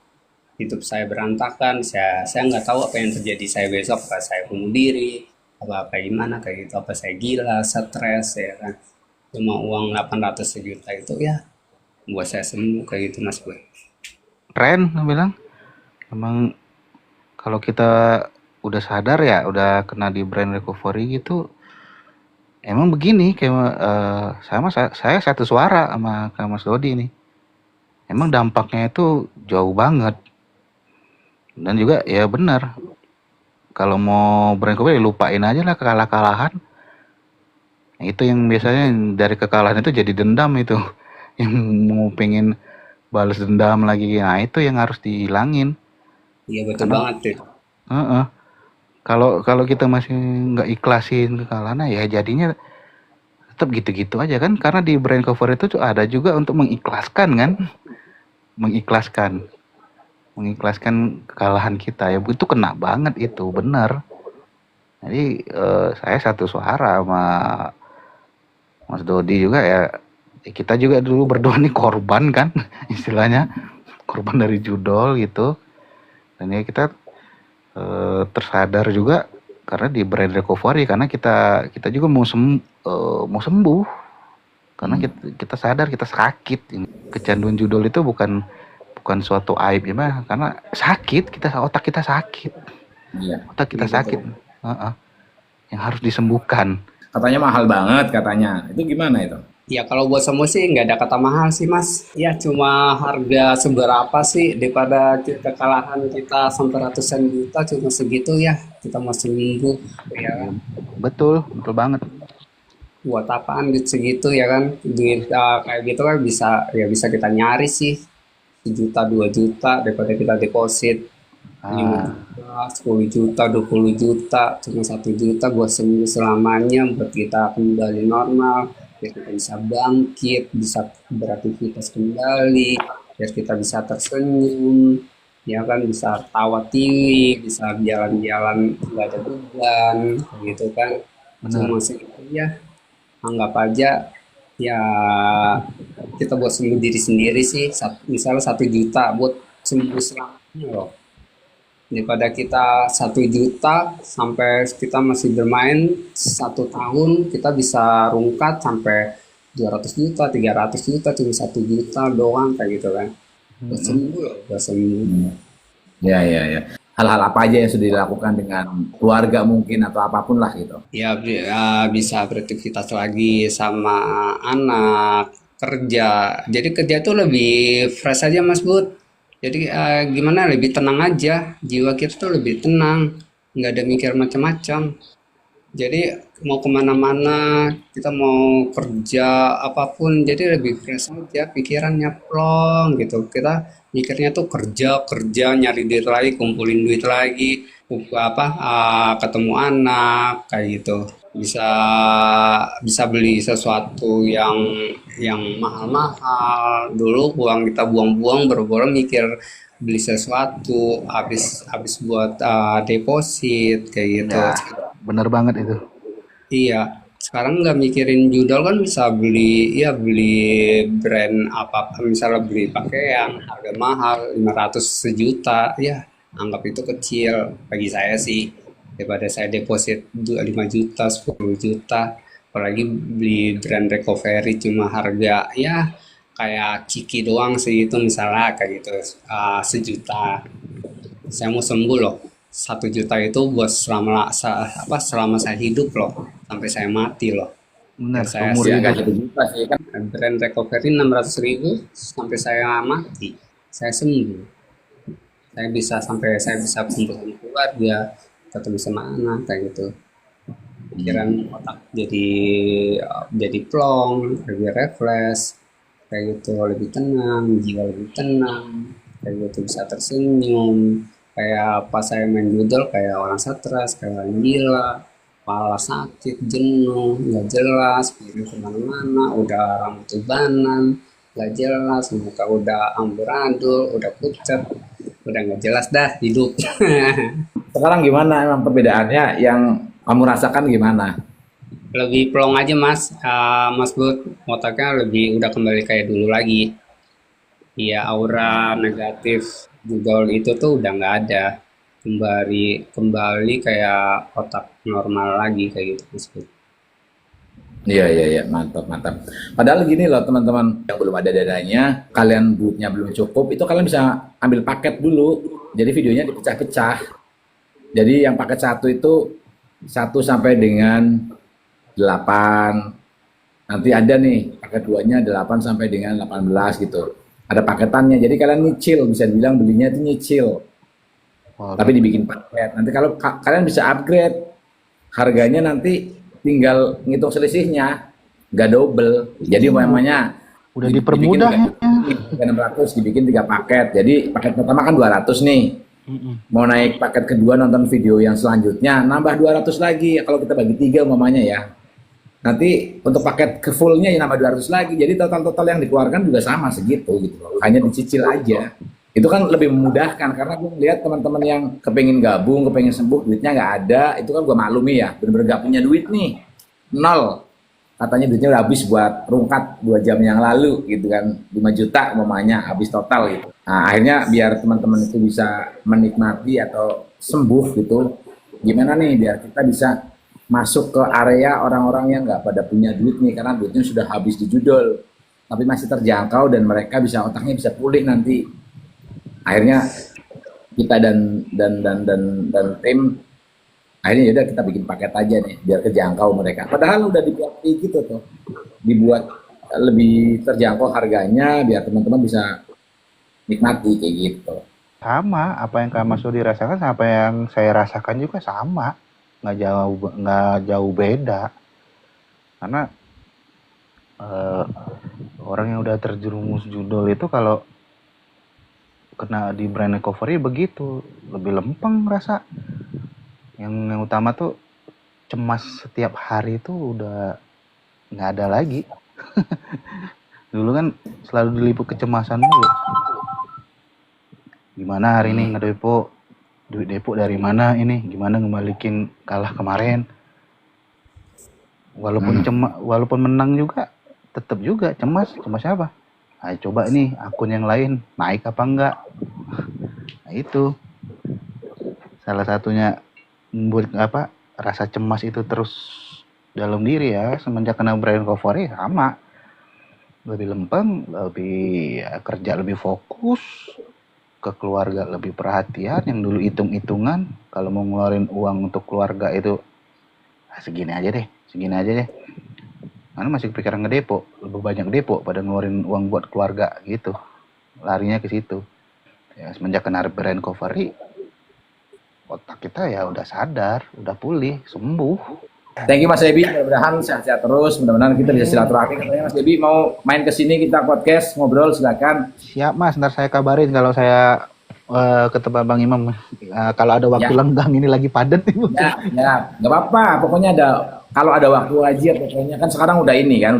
hidup saya berantakan saya nggak tahu apa yang terjadi saya besok apa saya bunuh diri apa gimana kayak gitu apa saya gila stres ya kan cuma uang 800 juta itu ya buat saya sembuh kayak gitu Mas gue. Keren, aku bilang. Emang kalau kita udah sadar ya, udah kena di brain recovery gitu, emang begini kayak saya satu suara sama kayak Mas Dodi nih. Emang dampaknya itu jauh banget. Dan juga ya benar, kalau mau brain recovery lupain aja lah kekalah-kalahan. Nah, itu yang biasanya dari kekalahan itu jadi dendam itu. Yang mau pengen balas dendam lagi. Nah, itu yang harus dihilangin. Iya betul Karena banget tuh. heeh, kalau kalau kita masih nggak ikhlasin kekalahan, ya jadinya tetap gitu-gitu aja kan. Karena di brain cover itu tuh ada juga untuk mengikhlaskan kan, mengikhlaskan, mengikhlaskan kekalahan kita ya. Itu kena banget itu, bener. Jadi saya satu suara sama Mas Dodi juga ya. Kita juga dulu berdua nih korban kan, istilahnya korban dari judol gitu. Dan ya kita tersadar juga karena di brain recovery karena kita kita juga mau sembuh karena kita sadar kita sakit. Kecanduan judol itu bukan bukan suatu aib ya mah karena sakit kita otak kita sakit Iya. otak kita sakit. Heeh. Yang harus disembuhkan. Katanya mahal banget katanya. Itu gimana itu? Ya kalau buat semua sih nggak ada kata mahal sih Mas. Ya cuma harga seberapa sih daripada kekalahan kita sampai ratusan juta cuma segitu ya. Kita mau sembuh ya Betul betul banget. buat apaan duit segitu ya kan. Duit kayak gitu kan bisa ya bisa kita nyari sih. 1 juta 2 juta daripada kita deposit 5 Ah, juta, 10 juta, 20 juta, cuma 1 juta buat sembuh selamanya, buat kita kembali normal, biar kita bisa bangkit, bisa beraktivitas kembali, biar kita bisa tersenyum, ya kan bisa tawa tiwi, bisa jalan-jalan nggak ada beban, gitu kan. bener. Cuma segitu ya, anggap aja ya kita buat sembuh diri sendiri sih, misalnya 1 juta buat sembuh selamanya loh daripada kita 1 juta sampai kita masih bermain 1 tahun kita bisa rungkat sampai 200 juta 300 juta cuma 1 juta doang kayak gitu kan buat sembuh loh buat sembuh. Ya, ya, ya. Hal-hal apa aja yang sudah dilakukan dengan keluarga mungkin atau apapun lah gitu. Ya, bisa beraktivitas lagi sama anak kerja jadi kerja itu lebih fresh aja Mas Bud jadi gimana lebih tenang aja jiwa kita tuh lebih tenang nggak ada mikir macam-macam jadi mau kemana-mana kita mau kerja apapun jadi lebih fresh aja pikirannya plong gitu kita mikirnya tuh kerja kerja nyari duit lagi kumpulin duit lagi ketemu anak kayak gitu bisa bisa beli sesuatu yang mahal-mahal dulu uang kita buang-buang berbohong mikir beli sesuatu habis buat deposit kayak gitu. Ya, bener banget itu. Iya, sekarang nggak mikirin judul kan bisa beli ya beli brand apa misalnya beli pakaian harga mahal 500 sejuta ya anggap itu kecil bagi saya sih daripada saya deposit 5 juta 10 juta apalagi beli brand recovery cuma harga ya kayak ciki doang sih itu misalnya kayak gitu 1 juta saya mau sembuh loh 1 juta itu buat selama saya hidup loh sampai saya mati loh Bener, dan saya seumur Ya hidup. nggak 1 juta sih kan. brand recovery 600.000 sampai saya mati saya sembuh saya bisa kumpul sama keluarga ketemu sama anak kayak gitu pikiran otak jadi plong lebih refresh kayak gitu, lebih tenang, jiwa lebih tenang, kayak gitu, bisa tersenyum. Kayak pas saya main judol kayak orang stres, kayak orang gila, kepala sakit, jenuh, nggak jelas, pikiran kemana-mana, udah rambut ubanan, nggak jelas, muka udah amburadul, udah pucat, udah nggak jelas dah hidup. Sekarang gimana emang perbedaannya yang kamu rasakan gimana? Lebih plong aja mas. Mas Bud, otaknya lebih udah kembali kayak dulu lagi. Iya, aura negatif judol itu tuh udah nggak ada, kembali kembali kayak otak normal lagi kayak gitu Mas Bud. Iya, iya, iya, mantap, mantap. Padahal gini loh teman-teman, yang belum ada dadanya, kalian duitnya belum cukup, itu kalian bisa ambil paket dulu. Jadi videonya dipecah-pecah. Jadi yang paket satu itu 1 sampai dengan 8. Nanti ada nih paket 2-nya 8 sampai dengan 18 gitu. Ada paketannya. Jadi kalian nyicil, bisa dibilang belinya itu nyicil. Oh, Tapi dibikin paket. Nanti kalau kalian bisa upgrade, harganya nanti tinggal ngitung selisihnya, nggak double. Jadi namanya udah dipermudah ya. 600 dibikin 3 paket. Jadi paket pertama kan 200 nih. Mau naik paket kedua nonton video yang selanjutnya nambah 200 lagi. Kalau kita bagi 3 umpamanya ya. Nanti untuk paket ke fullnya ya nambah 200 lagi. Jadi total yang dikeluarkan juga sama segitu gitu loh. Hanya dicicil aja. Itu kan lebih memudahkan karena gue melihat teman-teman yang kepengin gabung, kepengin sembuh, duitnya nggak ada, itu kan gue maklumi ya, bener-bener gak punya duit nih, nol. Katanya duitnya udah habis buat rungkat 2 jam yang lalu gitu kan, 5 juta umpamanya habis total gitu. Nah, akhirnya biar teman-teman itu bisa menikmati atau sembuh gitu, gimana nih biar kita bisa masuk ke area orang-orang yang nggak pada punya duit nih karena duitnya sudah habis di judul, tapi masih terjangkau dan mereka bisa otaknya bisa pulih nanti. Akhirnya kita dan tim akhirnya yaudah kita bikin paket aja nih biar kejangkau mereka. Padahal udah dibuat gitu tuh, dibuat lebih terjangkau harganya biar teman-teman bisa nikmati kayak gitu. Sama, apa yang Kak Mas Sudi rasakan sama apa yang saya rasakan juga sama, nggak jauh beda. Karena orang yang udah terjerumus judul itu kalau kena di brain recovery begitu, lebih lempeng rasa. Yang utama tuh cemas setiap hari itu udah nggak ada lagi. Dulu kan selalu diliput kecemasan mulu. Gimana hari ini ngedepo, duit depo dari mana ini, gimana ngembalikin kalah kemarin. Walaupun menang juga tetap juga cemas apa? Ayo coba nih akun yang lain naik apa enggak. Nah itu salah satunya membuat rasa cemas itu terus dalam diri ya semenjak kena brain recovery. Sama, lebih lempeng, lebih kerja lebih fokus, ke keluarga lebih perhatian. Yang dulu hitung-hitungan kalau mau ngeluarin uang untuk keluarga itu segini aja deh. Karena masih kepikiran ngedepo, lebih banyak depo pada ngeluarin uang buat keluarga gitu. Larinya ke situ. Ya semenjak kena brain recovery, otak kita ya udah sadar, udah pulih, sembuh. Thank you Mas Debi, mudah-mudahan sehat-sehat terus, mudah-mudahan kita bisa silaturahmi. Katanya Mas Debi mau main ke sini kita podcast ngobrol, silakan. Siap Mas, ntar saya kabarin kalau saya ke tempat Bang Imam. Kalau ada waktu lenggang ini lagi padat nih. Ya, nggak apa-apa. Pokoknya kalau ada waktu aja. Pokoknya kan sekarang udah ini kan,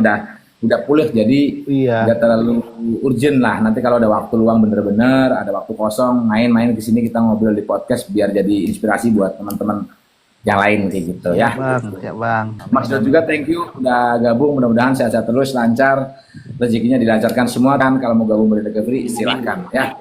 udah pulih jadi nggak terlalu urgent lah. Nanti kalau ada waktu luang bener-bener, ada waktu kosong, main-main ke sini kita ngobrol di podcast biar jadi inspirasi buat teman-teman yang lain kayak gitu ya. Siap bang. Mas Dut juga thank you udah gabung, mudah-mudahan sehat-sehat terus, lancar, rezekinya dilancarkan semua kan. Kalau mau gabung di recovery silahkan ya.